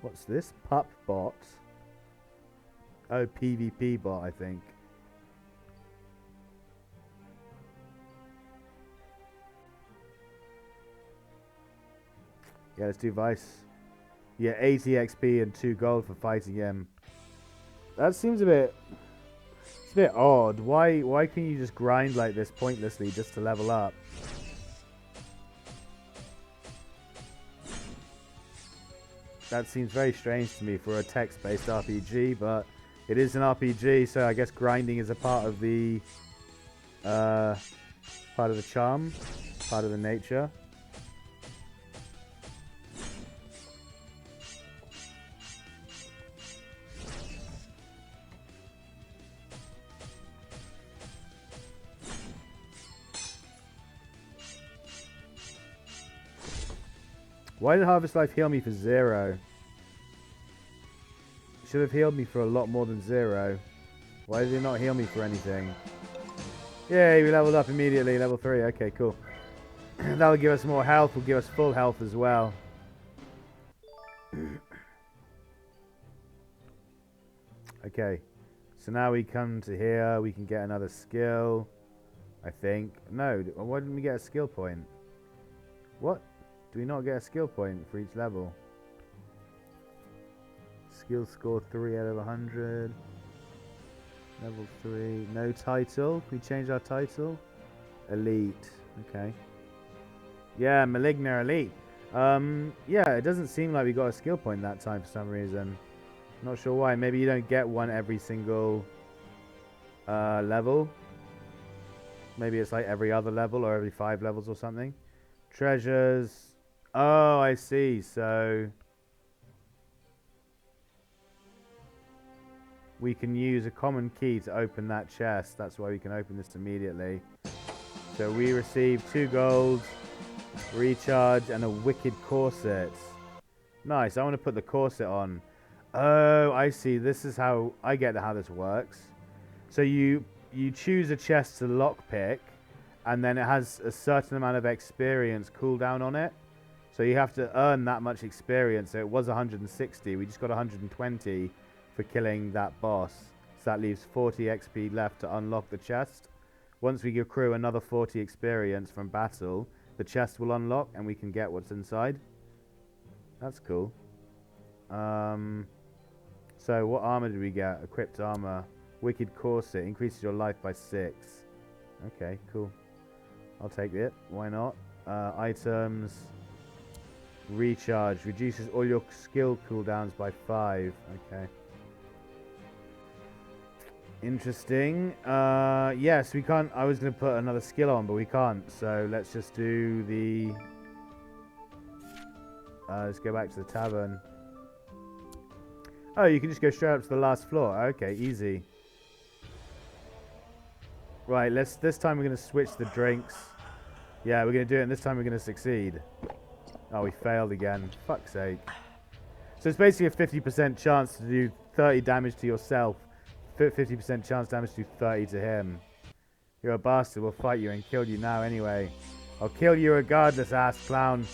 What's this? Pup bot. Oh, PvP bot, I think. Yeah, let's do Vice. Yeah, 80 XP and 2 gold for fighting him. That seems a bit... It's a bit odd. Why can you just grind like this pointlessly just to level up? That seems very strange to me for a text-based RPG, but it is an RPG, so I guess grinding is a part of the charm, part of the nature. Why did Harvest Life heal me for 0? Should have healed me for a lot more than 0. Why did it not heal me for anything? Yay, we leveled up immediately. Level 3. Okay, cool. That'll give us more health. Will give us full health as well. Okay. So now we come to here. We can get another skill. I think. No. Why didn't we get a skill point? What? Do we not get a skill point for each level? Skill score 3 out of 100. Level 3. No title. Can we change our title? Elite. Okay. Yeah, Maligna Elite. Yeah, it doesn't seem like we got a skill point that time for some reason. Not sure why. Maybe you don't get one every single level. Maybe it's like every other level or every 5 levels or something. Treasures. Oh, I see. So we can use a common key to open that chest. That's why we can open this immediately. So we receive 2 gold, recharge, and a wicked corset. Nice. I want to put the corset on. Oh, I see. This is how I get how this works. So you choose a chest to lockpick, and then it has a certain amount of experience cooldown on it. So you have to earn that much experience. So it was 160. We just got 120 for killing that boss. So that leaves 40 XP left to unlock the chest. Once we accrue another 40 experience from battle, the chest will unlock and we can get what's inside. That's cool. So what armor did we get? Equipped armor. Wicked corset. Increases your life by 6. Okay, cool. I'll take it. Why not? Items. Recharge. Reduces all your skill cooldowns by 5. Okay. Interesting. Yes, we can't. I was going to put another skill on, but we can't. So let's just do the... let's go back to the tavern. Oh, you can just go straight up to the last floor. Okay, easy. Right, this time we're going to switch the drinks. Yeah, we're going to do it, and this time we're going to succeed. Oh, we failed again. Fuck's sake. So it's basically a 50% chance to do 30 damage to yourself. 50% chance damage to do 30 to him. You're a bastard. We'll fight you and kill you now anyway. I'll kill you regardless, ass clown.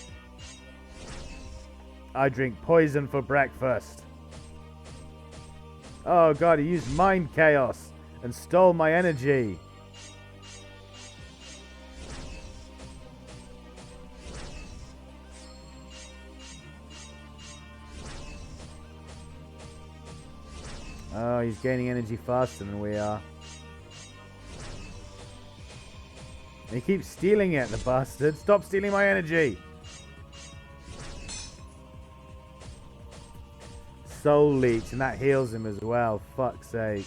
I drink poison for breakfast. Oh god, he used mind chaos and stole my energy. Oh, he's gaining energy faster than we are. He keeps stealing it, the bastard. Stop stealing my energy. Soul leech, and that heals him as well. Fuck's sake.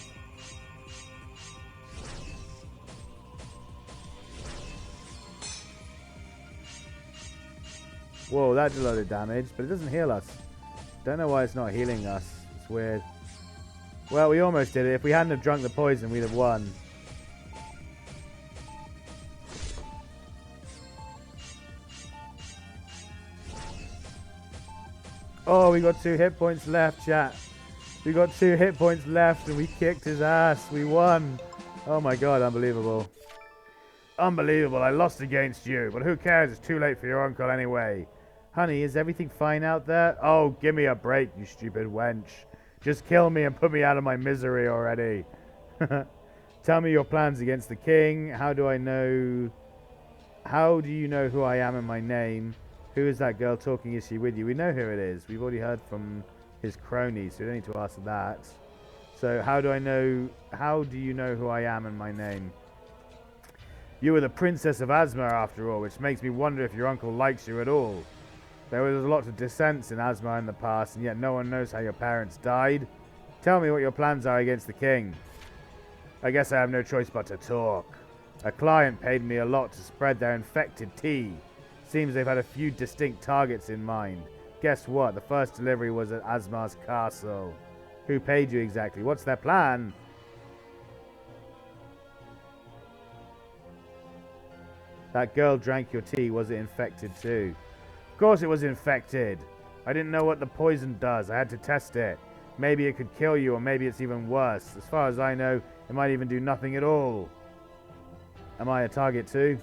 Whoa, that did a lot of damage, but it doesn't heal us. Don't know why it's not healing us. It's weird. Well, we almost did it. If we hadn't have drunk the poison, we'd have won. Oh, we got 2 hit points left, chat. We got 2 hit points left and we kicked his ass. We won. Oh my god, unbelievable. Unbelievable, I lost against you. But who cares? It's too late for your uncle anyway. Honey, is everything fine out there? Oh, give me a break, you stupid wench. Just kill me and put me out of my misery already. Tell me your plans against the king. How do you know who I am and my name? Who is that girl talking? Is she with you? We know who it is. We've already heard from his cronies, so we don't need to ask that. So how do you know who I am and my name? You were the Princess of Azmar after all, which makes me wonder if your uncle likes you at all. There was a lot of dissent in Azmar in the past, and yet no one knows how your parents died. Tell me what your plans are against the king. I guess I have no choice but to talk. A client paid me a lot to spread their infected tea. Seems they've had a few distinct targets in mind. Guess what? The first delivery was at Azmar's castle. Who paid you exactly? What's their plan? That girl drank your tea. Was it infected too? Of course it was infected. I didn't know what the poison does. I had to test it. Maybe it could kill you, or maybe it's even worse. As far as I know, it might even do nothing at all. Am I a target too?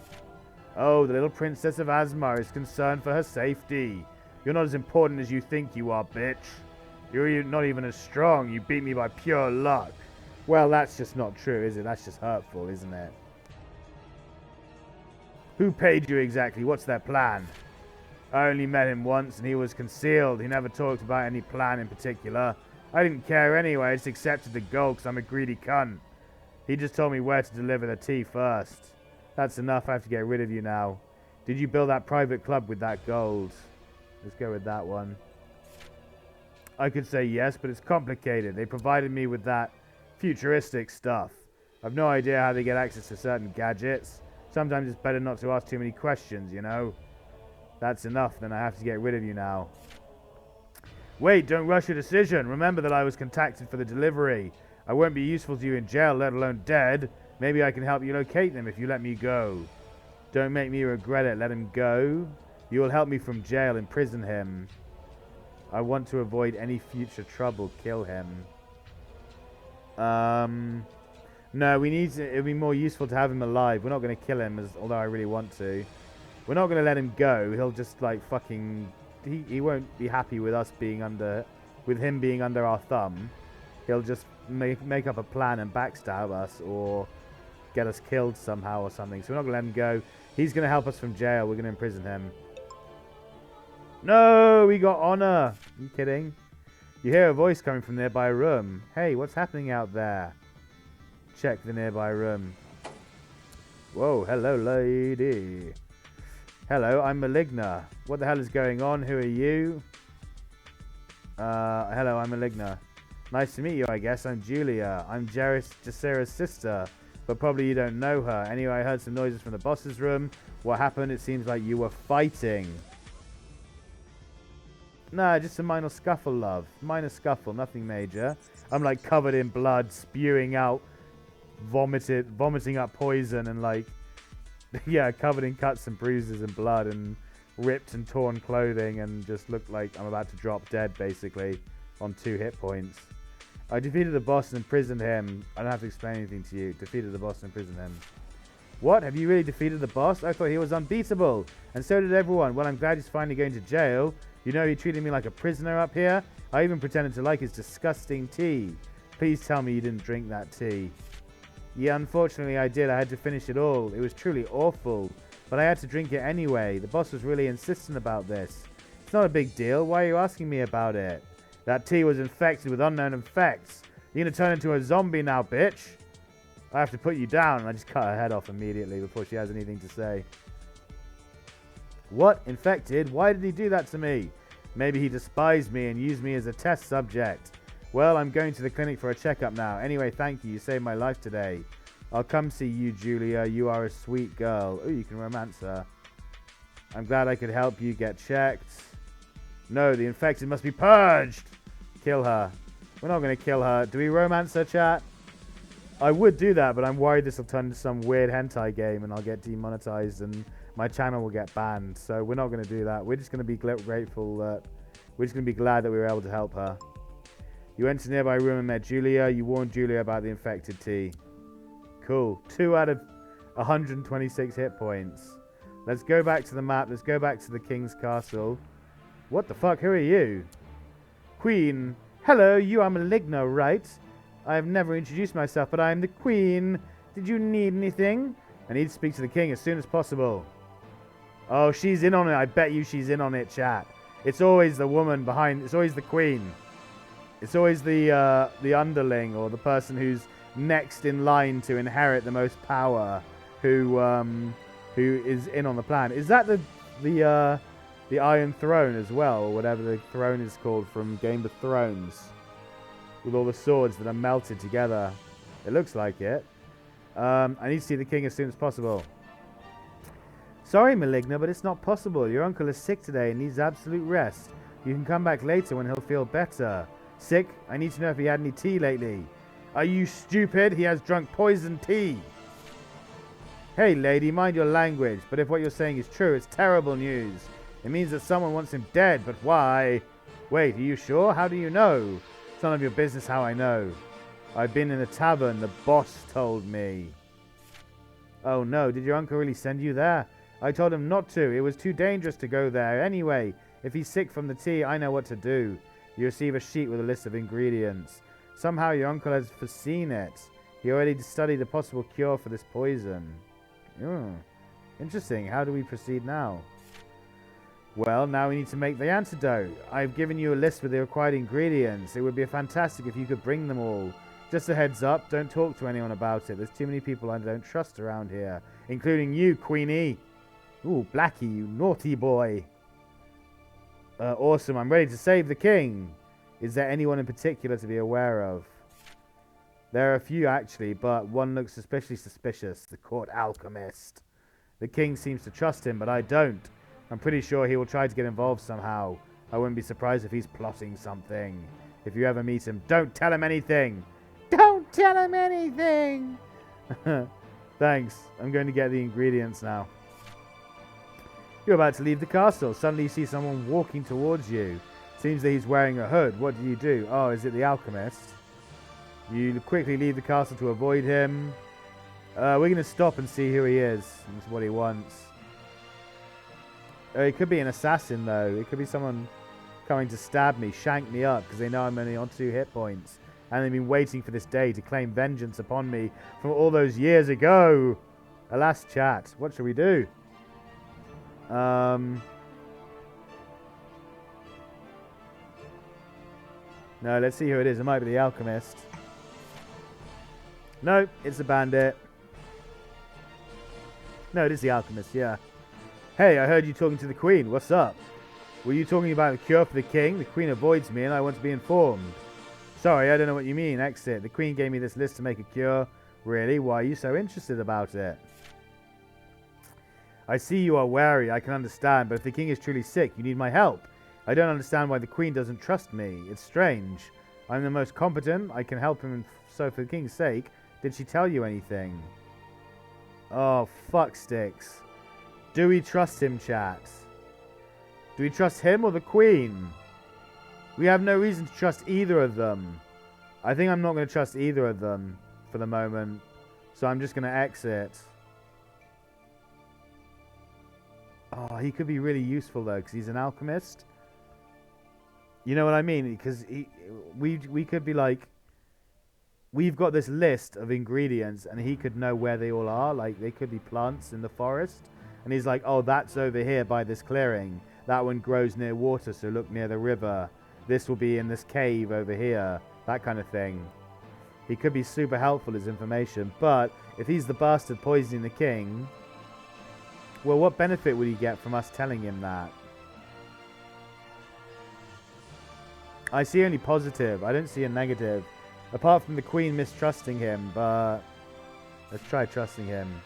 Oh, the little princess of Azmar is concerned for her safety. You're not as important as you think you are, bitch. You're not even as strong. You beat me by pure luck. Well, that's just not true, is it? That's just hurtful, isn't it? Who paid you exactly? What's their plan? I only met him once and he was concealed. He never talked about any plan in particular. I didn't care anyway. I just accepted the gold because I'm a greedy cunt. He just told me where to deliver the tea first. That's enough. I have to get rid of you now. Did you build that private club with that gold? Let's go with that one. I could say yes, but it's complicated. They provided me with that futuristic stuff. I've no idea how they get access to certain gadgets. Sometimes it's better not to ask too many questions, you know? That's enough, then I have to get rid of you now. Wait, don't rush your decision. Remember that I was contacted for the delivery. I won't be useful to you in jail, let alone dead. Maybe I can help you locate them if you let me go. Don't make me regret it. Let him go. You will help me from jail. Imprison him. I want to avoid any future trouble. Kill him. No, we need to... It would be more useful to have him alive. We're not going to kill him, although I really want to. We're not going to let him go. He'll just, like, fucking... He won't be happy with us being under... With him being under our thumb. He'll just make up a plan and backstab us, or get us killed somehow or something. So we're not going to let him go. He's going to help us from jail. We're going to imprison him. No, we got honor. Are you kidding? You hear a voice coming from nearby room. Hey, what's happening out there? Check the nearby room. Whoa, hello, lady. Hello, I'm Maligna. What the hell is going on? Who are you? Hello, I'm Maligna. Nice to meet you, I guess. I'm Julia. I'm Jasira's sister, but probably you don't know her. Anyway, I heard some noises from the boss's room. What happened? It seems like you were fighting. Nah, just a minor scuffle, love. Minor scuffle, nothing major. I'm like covered in blood, spewing out, vomiting up poison, and like, yeah, covered in cuts and bruises and blood and ripped and torn clothing, and just look like I'm about to drop dead, basically, on 2 hit points. I defeated the boss and imprisoned him. I don't have to explain anything to you. Defeated the boss and imprisoned him. What? Have you really defeated the boss? I thought he was unbeatable. And so did everyone. Well, I'm glad he's finally going to jail. You know, he treated me like a prisoner up here. I even pretended to like his disgusting tea. Please tell me you didn't drink that tea. Yeah, unfortunately I did. I had to finish it all. It was truly awful. But I had to drink it anyway. The boss was really insistent about this. It's not a big deal. Why are you asking me about it? That tea was infected with unknown effects. You're going to turn into a zombie now, bitch. I have to put you down. And I just cut her head off immediately before she has anything to say. What? Infected? Why did he do that to me? Maybe he despised me and used me as a test subject. Well, I'm going to the clinic for a checkup now. Anyway, thank you. You saved my life today. I'll come see you, Julia. You are a sweet girl. Oh, you can romance her. I'm glad I could help you get checked. No, the infected must be purged. Kill her. We're not going to kill her. Do we romance her, chat? I would do that, but I'm worried this will turn into some weird hentai game and I'll get demonetized and my channel will get banned. So we're not going to do that. We're just going to be grateful that... We're just going to be glad that we were able to help her. You went to the nearby room and met Julia. You warned Julia about the infected tea. Cool. 2 out of 126 hit points. Let's go back to the map. Let's go back to the king's castle. What the fuck? Who are you? Queen. Hello, you are Maligna, right? I have never introduced myself, but I am the queen. Did you need anything? I need to speak to the king as soon as possible. Oh, she's in on it. I bet you she's in on it, chat. It's always the woman behind. It's always the queen. It's always the underling or the person who's next in line to inherit the most power, who is in on the plan. Is that the Iron Throne as well, or whatever the throne is called from Game of Thrones, with all the swords that are melted together? It looks like it. I need to see the king as soon as possible. Sorry, Maligna, but it's not possible. Your uncle is sick today and needs absolute rest. You can come back later when he'll feel better. Sick? I need to know if he had any tea lately. Are you stupid? He has drunk poison tea. Hey, lady, mind your language. But if what you're saying is true, it's terrible news. It means that someone wants him dead, but why? Wait, are you sure? How do you know? It's none of your business how I know. I've been in the tavern. The boss told me. Oh no, did your uncle really send you there? I told him not to. It was too dangerous to go there. Anyway, if he's sick from the tea, I know what to do. You receive a sheet with a list of ingredients. Somehow your uncle has foreseen it. He already studied a possible cure for this poison. Interesting. How do we proceed now? Well, now we need to make the antidote. I've given you a list with the required ingredients. It would be fantastic if you could bring them all. Just a heads up, don't talk to anyone about it. There's too many people I don't trust around here, including you, Queenie. Ooh, Blackie, you naughty boy. Awesome, I'm ready to save the king. Is there anyone in particular to be aware of? There are a few, actually, but one looks especially suspicious. The court alchemist. The king seems to trust him, but I don't. I'm pretty sure he will try to get involved somehow. I wouldn't be surprised if he's plotting something. If you ever meet him, don't tell him anything. Don't tell him anything. Thanks. I'm going to get the ingredients now. You're about to leave the castle. Suddenly you see someone walking towards you. Seems that he's wearing a hood. What do? Oh, is it the alchemist? You quickly leave the castle to avoid him. We're going to stop and see who he is and what he wants. It could be an assassin, though. It could be someone coming to stab me, shank me up, because they know I'm only on 2 hit points. And they've been waiting for this day to claim vengeance upon me from all those years ago. Alas, chat. What shall we do? No, let's see who it is. It might be the alchemist. No, it's the bandit. No, it is the alchemist, yeah. Hey, I heard you talking to the queen. What's up? Were you talking about a cure for the king? The queen avoids me and I want to be informed. Sorry, I don't know what you mean. Exit. The queen gave me this list to make a cure. Really? Why are you so interested about it? I see you are wary. I can understand. But if the king is truly sick, you need my help. I don't understand why the queen doesn't trust me. It's strange. I'm the most competent. I can help him. So for the king's sake, did she tell you anything? Oh, fuck sticks. Do we trust him, chat? Do we trust him or the queen? We have no reason to trust either of them. I think I'm not going to trust either of them for the moment. So I'm just going to exit. Oh, he could be really useful, though, because he's an alchemist. You know what I mean? Because we could be like, we've got this list of ingredients, and he could know where they all are. Like, they could be plants in the forest. And he's like, oh, that's over here by this clearing. That one grows near water, so look near the river. This will be in this cave over here. That kind of thing. He could be super helpful, his information. But if he's the bastard poisoning the king, well, what benefit would he get from us telling him that? I see only positive. I don't see a negative. Apart from the queen mistrusting him, but let's try trusting him.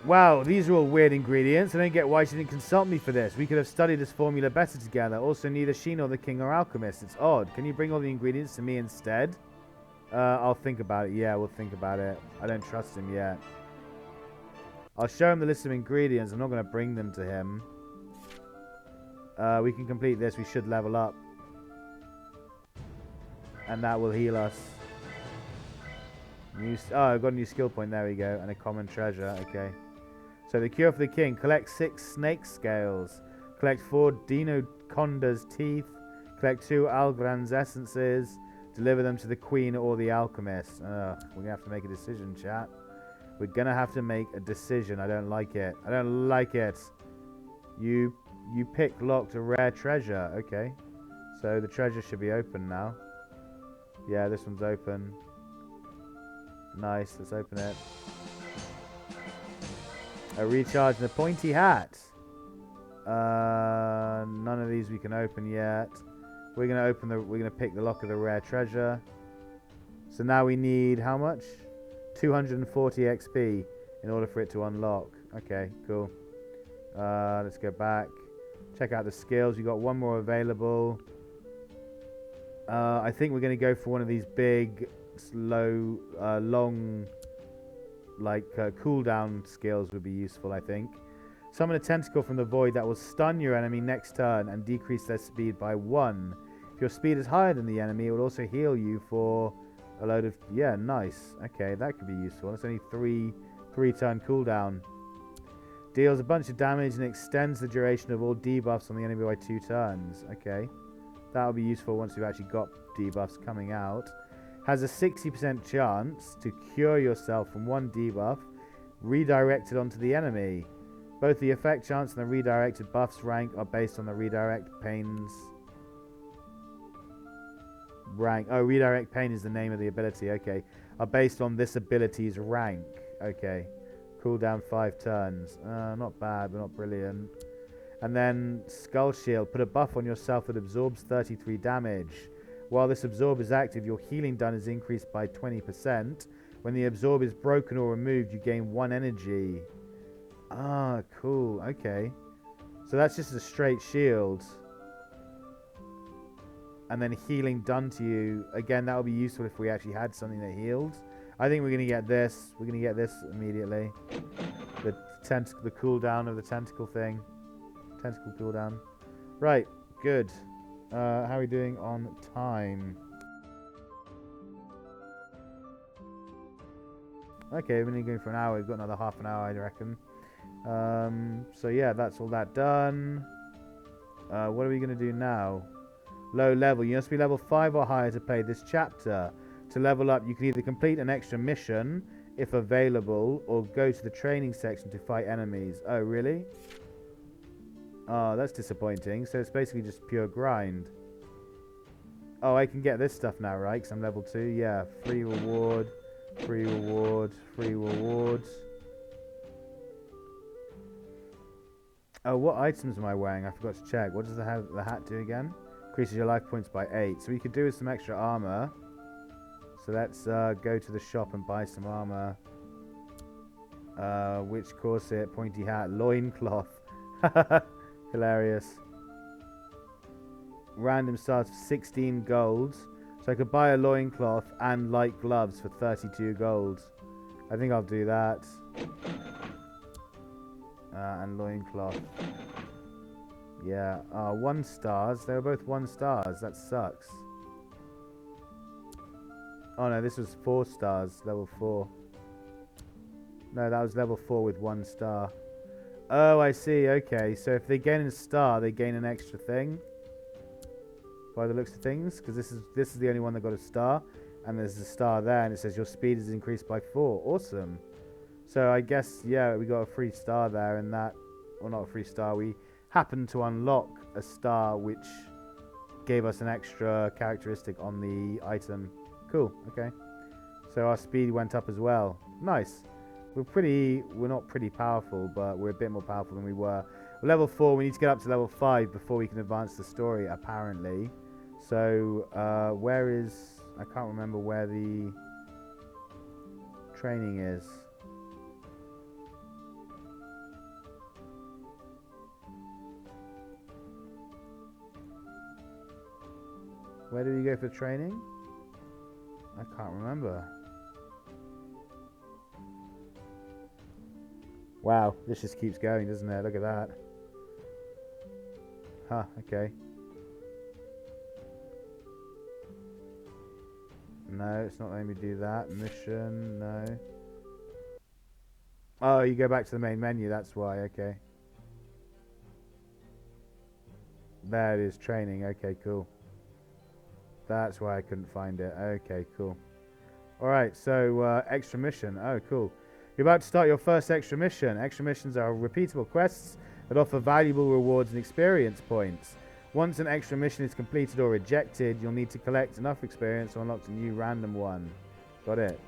Wow, these are all weird ingredients. I don't get why she didn't consult me for this. We could have studied this formula better together. Also, neither she nor the king are alchemists. It's odd. Can you bring all the ingredients to me instead? I'll think about it. Yeah, we'll think about it. I don't trust him yet. I'll show him the list of ingredients. I'm not going to bring them to him. We can complete this. We should level up. And that will heal us. I've got a new skill point. There we go. And a common treasure. Okay. So the cure for the king. Collect 6 snake scales. Collect 4 Dinoconda's teeth. Collect 2 Algran's essences. Deliver them to the queen or the alchemist. We're going to have to make a decision, chat. We're going to have to make a decision. I don't like it. I don't like it. You pick locked a rare treasure. Okay. So the treasure should be open now. Yeah, this one's open. Nice. Let's open it. A recharge and a pointy hat. None of these we can open yet. We're gonna pick the lock of the rare treasure. So now we need how much? 240 XP in order for it to unlock. Okay, cool. Let's go back. Check out the skills. We got one more available. I think we're gonna go for one of these big, slow, long, like cooldown skills would be useful. I think. Summon a tentacle from the void that will stun your enemy next turn and decrease their speed by 1. If If your speed is higher than the enemy, it will also heal you for a load of... Yeah, nice. Okay, that could be useful. It's only three-turn cooldown. Deals a bunch of damage and extends the duration of all debuffs on the enemy by 2 turns. Okay. That'll be useful once we've actually got debuffs coming out. Has a 60% chance to cure yourself from one debuff redirected onto the enemy. Both the effect chance and the redirected buff's rank are based on the redirect pain's rank. Oh, redirect pain is the name of the ability. Okay. Are based on this ability's rank. Okay. Cooldown 5 turns. Not bad, but not brilliant. And then Skull Shield. Put a buff on yourself that absorbs 33 damage. While this absorb is active, your healing done is increased by 20%. When the absorb is broken or removed, you gain 1 energy. Ah, cool. Okay. So that's just a straight shield. And then healing done to you. Again, that would be useful if we actually had something that healed. I think we're going to get this. We're going to get this immediately. The cooldown of the tentacle thing. Tentacle cooldown. Right. Good. How are we doing on time? Okay, we're only going for an hour. We've got another half an hour, I reckon. So yeah, that's all that done. What are we going to do now? Low level. You must be level 5 or higher to play this chapter. To level up, you can either complete an extra mission, if available, or go to the training section to fight enemies. Oh, really? Oh, that's disappointing. So it's basically just pure grind. Oh, I can get this stuff now, right? Because I'm level 2. Yeah, free reward, free reward, free rewards. Oh, what items am I wearing? I forgot to check. What does the hat do again? Increases your life points by 8. So we could do with some extra armor. So let's go to the shop and buy some armor. Which corset, pointy hat, loincloth. Hilarious. Random starts for 16 gold. So I could buy a loincloth and light gloves for 32 gold. I think I'll do that. And loincloth. Yeah. 1 stars. They were both 1 stars. That sucks. Oh no, this was 4 stars. Level 4. No, that was level 4 with 1 star. Oh, I see. Okay, so if they gain a star, they gain an extra thing. By the looks of things, because this is the only one that got a star, and there's a star there, and it says your speed is increased by 4. Awesome. So I guess yeah, we got a free star there, and that, well, not a free star. We happened to unlock a star which gave us an extra characteristic on the item. Cool. Okay. So our speed went up as well. Nice. We're not pretty powerful, but we're a bit more powerful than we were. We're level 4, we need to get up to level 5 before we can advance the story, apparently. So, where is... I can't remember where the training is. Where did we go for training? I can't remember. Wow, this just keeps going, doesn't it? Look at that. Huh, okay. No, it's not letting me do that. Mission, no. Oh, you go back to the main menu, that's why, okay. There it is, training, okay, cool. That's why I couldn't find it. Okay, cool. Alright, so extra mission. Oh, cool. You're about to start your first extra mission. Extra missions are repeatable quests that offer valuable rewards and experience points. Once an extra mission is completed or rejected, you'll need to collect enough experience to unlock a new random one. Got it.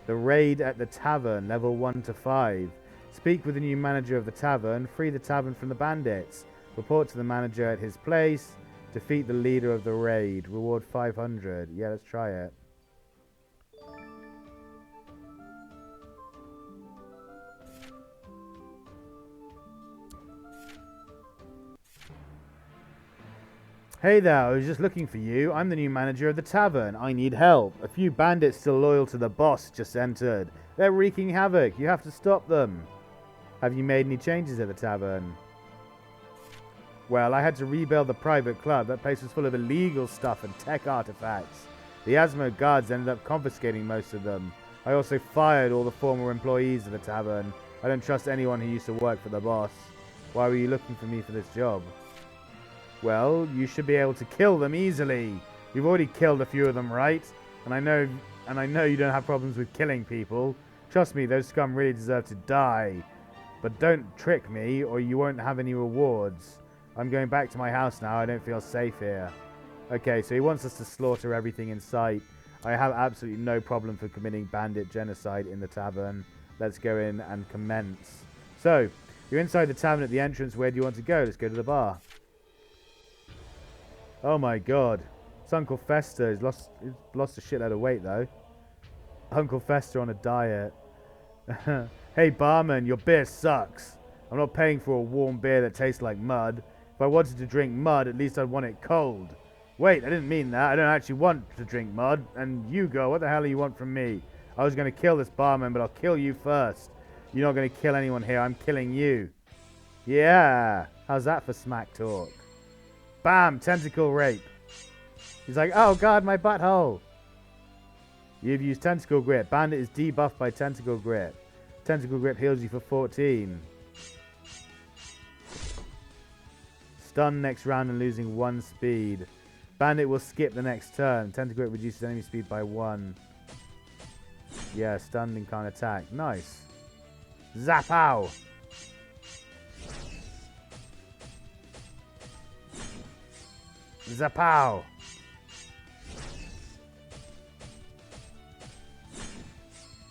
The raid at the tavern, level 1 to 5. Speak with the new manager of the tavern. Free the tavern from the bandits. Report to the manager at his place. Defeat the leader of the raid. Reward 500. Yeah, let's try it. Hey there, I was just looking for you. I'm the new manager of the tavern. I need help. A few bandits still loyal to the boss just entered. They're wreaking havoc. You have to stop them. Have you made any changes at the tavern? Well, I had to rebuild the private club. That place was full of illegal stuff and tech artifacts. The Azmar guards ended up confiscating most of them. I also fired all the former employees of the tavern. I don't trust anyone who used to work for the boss. Why were you looking for me for this job? Well, you should be able to kill them easily. You've already killed a few of them, right? And I know you don't have problems with killing people. Trust me, those scum really deserve to die. But don't trick me, or you won't have any rewards. I'm going back to my house now. I don't feel safe here. Okay, so he wants us to slaughter everything in sight. I have absolutely no problem for committing bandit genocide in the tavern. Let's go in and commence. So, you're inside the tavern at the entrance. Where do you want to go? Let's go to the bar. Oh my god. It's Uncle Fester. He's lost a shitload of weight, though. Uncle Fester on a diet. Hey, barman, your beer sucks. I'm not paying for a warm beer that tastes like mud. If I wanted to drink mud, at least I'd want it cold. Wait, I didn't mean that. I don't actually want to drink mud. And you go, what the hell do you want from me? I was going to kill this barman, but I'll kill you first. You're not going to kill anyone here. I'm killing you. Yeah. How's that for smack talk? Bam, tentacle rape. He's like, oh god, my butthole. You've used tentacle grip. Bandit is debuffed by tentacle grip. Tentacle grip heals you for 14. Stun next round and losing 1 speed. Bandit will skip the next turn. Tentacle grip reduces enemy speed by 1. Yeah, stunned and can't attack. Nice. Zapow! Zapow!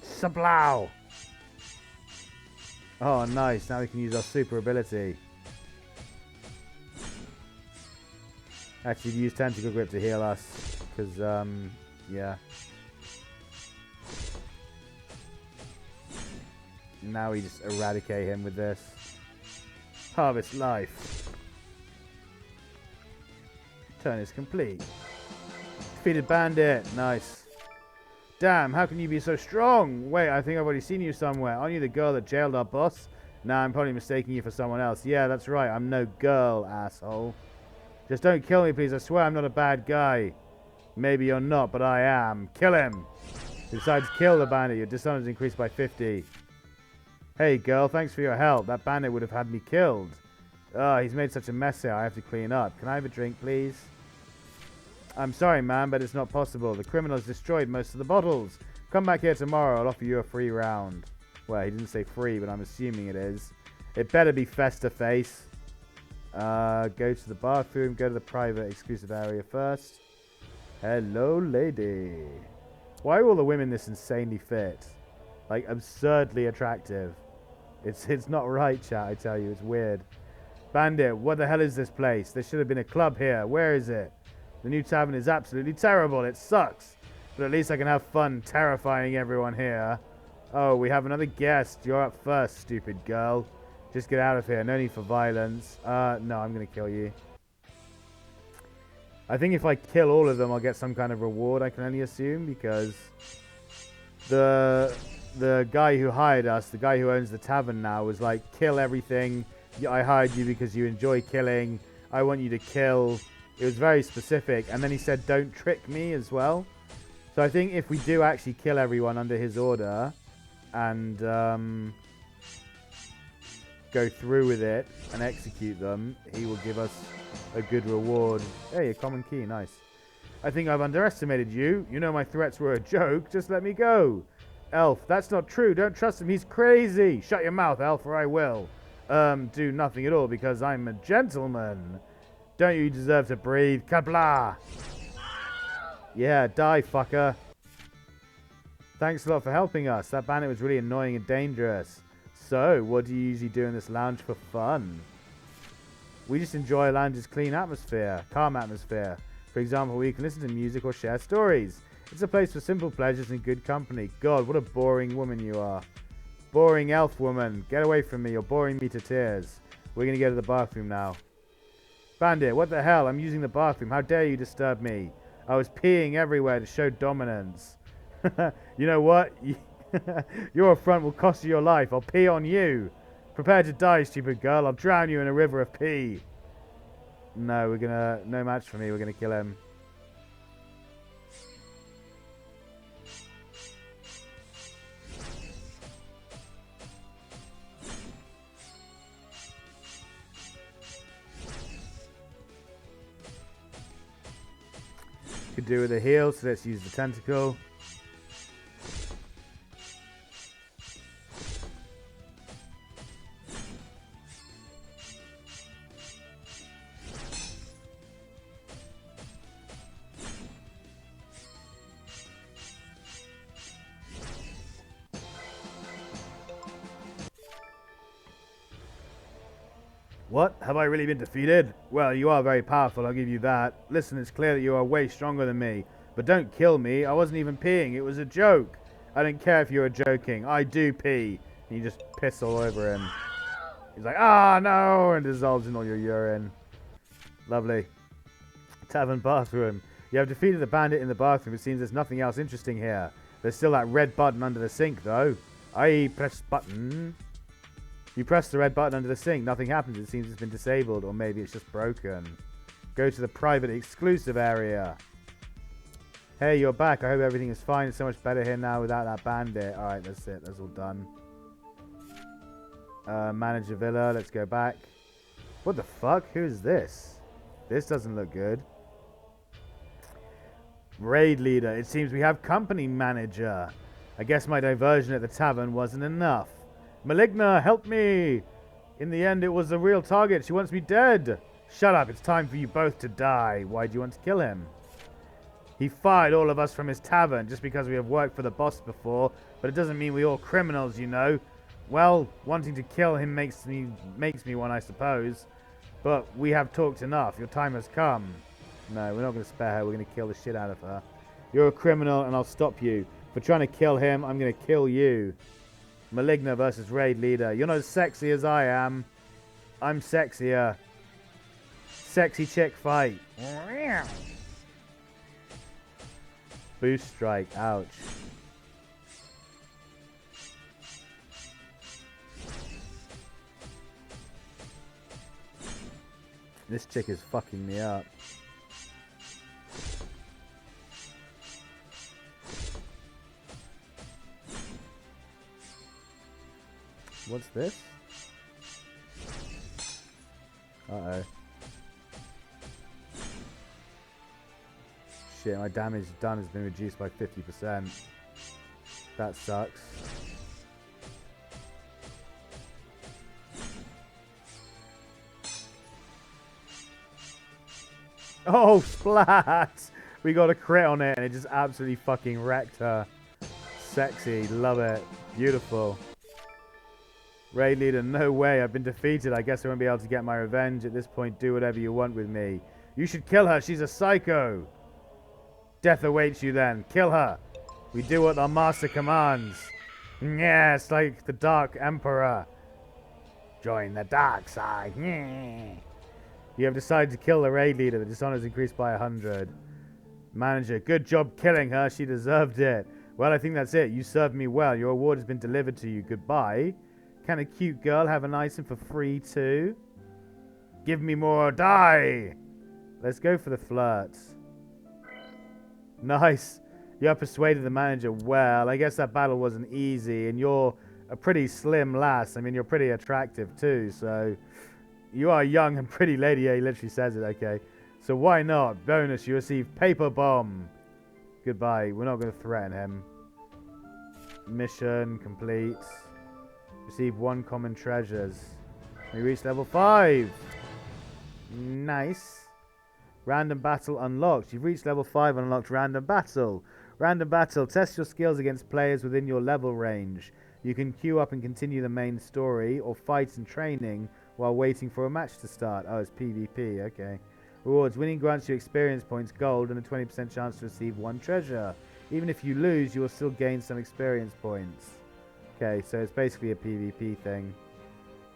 Sablow! Oh, nice. Now we can use our super ability. Actually, use Tentacle Grip to heal us. Because, yeah. Now we just eradicate him with this. Harvest life. Turn is complete. Defeated bandit. Nice. Damn, how can you be so strong? Wait, I think I've already seen you somewhere. Aren't you the girl that jailed our boss? Nah, I'm probably mistaking you for someone else. Yeah, that's right. I'm no girl, asshole. Just don't kill me, please. I swear I'm not a bad guy. Maybe you're not, but I am. Kill him. Besides, kill the bandit. Your dishonor is increased by 50. Hey, girl, thanks for your help. That bandit would have had me killed. He's made such a mess here. I have to clean up. Can I have a drink, please? I'm sorry, man, but it's not possible. The criminals destroyed most of the bottles. Come back here tomorrow. I'll offer you a free round. Well, he didn't say free, but I'm assuming it is. It better be face-to-face. Go to the bathroom. Go to the private exclusive area first. Hello, lady. Why are all the women this insanely fit? Like, absurdly attractive. It's not right, chat, I tell you. It's weird. Bandit, what the hell is this place? There should have been a club here. Where is it? The new tavern is absolutely terrible. It sucks. But at least I can have fun terrifying everyone here. Oh, we have another guest. You're up first, stupid girl. Just get out of here. No need for violence. No, I'm going to kill you. I think if I kill all of them, I'll get some kind of reward, I can only assume, because the guy who hired us, the guy who owns the tavern now, was like, kill everything. I hired you because you enjoy killing. I want you to kill. It was very specific. And then he said, don't trick me as well. So I think if we do actually kill everyone under his order and go through with it and execute them, he will give us a good reward. Hey, a common key. Nice. I think I've underestimated you. You know my threats were a joke. Just let me go. Elf, that's not true. Don't trust him. He's crazy. Shut your mouth, Elf, or I will. Do nothing at all because I'm a gentleman. Don't you deserve to breathe? Kabla! Yeah, die, fucker. Thanks a lot for helping us. That bandit was really annoying and dangerous. So, what do you usually do in this lounge for fun? We just enjoy a lounge's clean atmosphere, calm atmosphere. For example, we can listen to music or share stories. It's a place for simple pleasures and good company. God, what a boring woman you are. Boring elf woman. Get away from me. You're boring me to tears. We're going to go to the bathroom now. Bandit, what the hell? I'm using the bathroom. How dare you disturb me? I was peeing everywhere to show dominance. You know what? Your affront will cost you your life. I'll pee on you. Prepare to die, stupid girl. I'll drown you in a river of pee. No, we're gonna... No match for me. We're gonna kill him. Could do with a heal, so let's use the tentacle. What? Have I really been defeated? Well, you are very powerful, I'll give you that. Listen, it's clear that you are way stronger than me. But don't kill me. I wasn't even peeing. It was a joke. I don't care if you were joking. I do pee. And you just piss all over him. He's like, ah, no, and dissolves in all your urine. Lovely. Tavern bathroom. You have defeated the bandit in the bathroom. It seems there's nothing else interesting here. There's still that red button under the sink, though. I press button. You press the red button under the sink. Nothing happens. It seems it's been disabled, or maybe it's just broken. Go to the private exclusive area. Hey, you're back. I hope everything is fine. It's so much better here now without that bandit. Alright, that's it. That's all done. Manage a villa. Let's go back. What the fuck? Who is this? This doesn't look good. Raid leader. It seems we have company manager. I guess my diversion at the tavern wasn't enough. Maligna, help me! In the end, it was a real target. She wants me dead. Shut up. It's time for you both to die. Why do you want to kill him? He fired all of us from his tavern just because we have worked for the boss before, but it doesn't mean we're all criminals, you know. Well, wanting to kill him makes me one, I suppose. But we have talked enough. Your time has come. No, we're not going to spare her. We're going to kill the shit out of her. You're a criminal, and I'll stop you. For trying to kill him, I'm going to kill you. Maligna versus Raid Leader. You're not as sexy as I am. I'm sexier. Sexy chick fight. Boost strike. Ouch. This chick is fucking me up. What's this? Uh-oh. Shit, my damage done has been reduced by 50%. That sucks. Oh, splat! We got a crit on it and it just absolutely fucking wrecked her. Sexy, love it. Beautiful. Raid leader, no way, I've been defeated. I guess I won't be able to get my revenge. At this point, do whatever you want with me. You should kill her, she's a psycho. Death awaits you then. Kill her. We do what our master commands. Yes, like the Dark Emperor. Join the dark side. You have decided to kill the raid leader. The dishonor is increased by 100. Manager, good job killing her. She deserved it. Well, I think that's it. You served me well. Your award has been delivered to you. Goodbye. Can a cute girl have an item for free too? Give me more or die. Let's go for the flirts. Nice. You have persuaded the manager well. I guess that battle wasn't easy, and you're a pretty slim lass. I mean, you're pretty attractive too, so you are young and pretty lady. Yeah, he literally says it, okay. So why not? Bonus, you receive paper bomb. Goodbye. We're not going to threaten him. Mission complete. Receive 1 common treasures. We reach level 5. Nice. Random battle unlocked. You've reached level 5 and unlocked random battle. Random battle. Test your skills against players within your level range. You can queue up and continue the main story or fight in training while waiting for a match to start. Oh, it's PvP. Okay. Rewards. Winning grants you experience points, gold, and a 20% chance to receive 1 treasure. Even if you lose, you will still gain some experience points. Okay, so it's basically a PvP thing.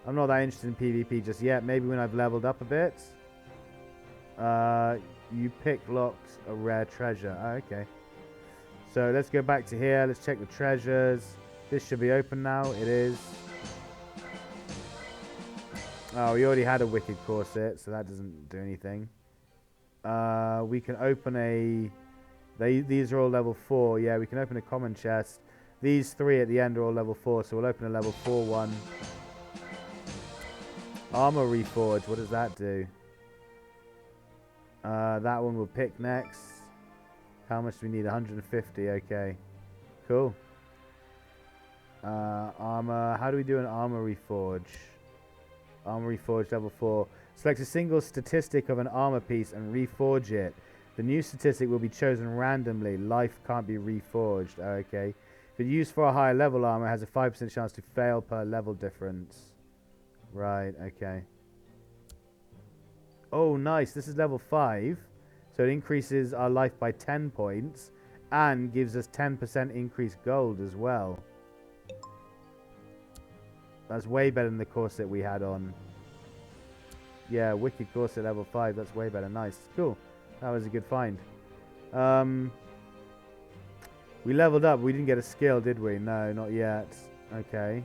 I'm not that interested in PvP just yet. Maybe when I've leveled up a bit. You locked a rare treasure. Oh, okay. So let's go back to here. Let's check the treasures. This should be open now. It is. Oh, we already had a Wicked Corset, so that doesn't do anything. We can open a... These are all level 4. Yeah, we can open a common chest. These 3 at the end are all level 4, so we'll open a level 4 one. Armor Reforge, what does that do? That one we'll pick next. How much do we need? 150, okay. Cool. Armor, how do we do an Armor Reforge? Armor Reforge level 4. Select a single statistic of an armor piece and reforge it. The new statistic will be chosen randomly. Life can't be reforged. Oh, okay. If it's used for a higher level armor, it has a 5% chance to fail per level difference. Right, okay. Oh, nice. This is level 5. So it increases our life by 10 points and gives us 10% increased gold as well. That's way better than the corset we had on. Yeah, Wicked Corset level 5. That's way better. Nice. Cool. That was a good find. We leveled up. We didn't get a skill, did we? No, not yet. Okay.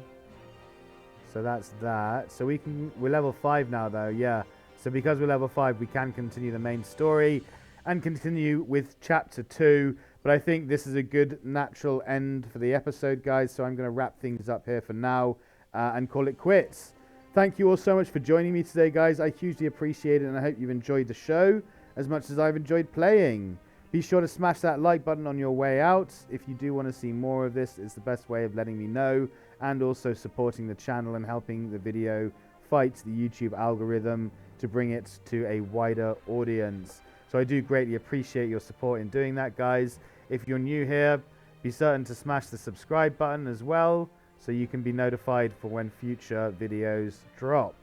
So that's that. So we're level 5 now, though. Yeah. So because we're level 5, we can continue the main story and continue with Chapter 2. But I think this is a good natural end for the episode, guys. So I'm going to wrap things up here for now and call it quits. Thank you all so much for joining me today, guys. I hugely appreciate it, and I hope you've enjoyed the show as much as I've enjoyed playing. Be sure to smash that like button on your way out. If you do want to see more of this, it's the best way of letting me know, and also supporting the channel and helping the video fight the YouTube algorithm to bring it to a wider audience. So I do greatly appreciate your support in doing that, guys. If you're new here, be certain to smash the subscribe button as well, so you can be notified for when future videos drop.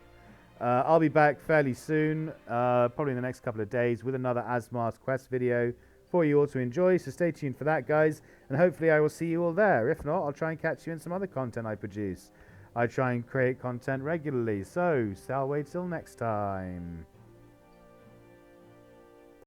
I'll be back fairly soon, probably in the next couple of days, with another Azmar Quest video for you all to enjoy. So stay tuned for that, guys, and hopefully I will see you all there. If not, I'll try and catch you in some other content I produce. I try and create content regularly, so I'll wait till next time.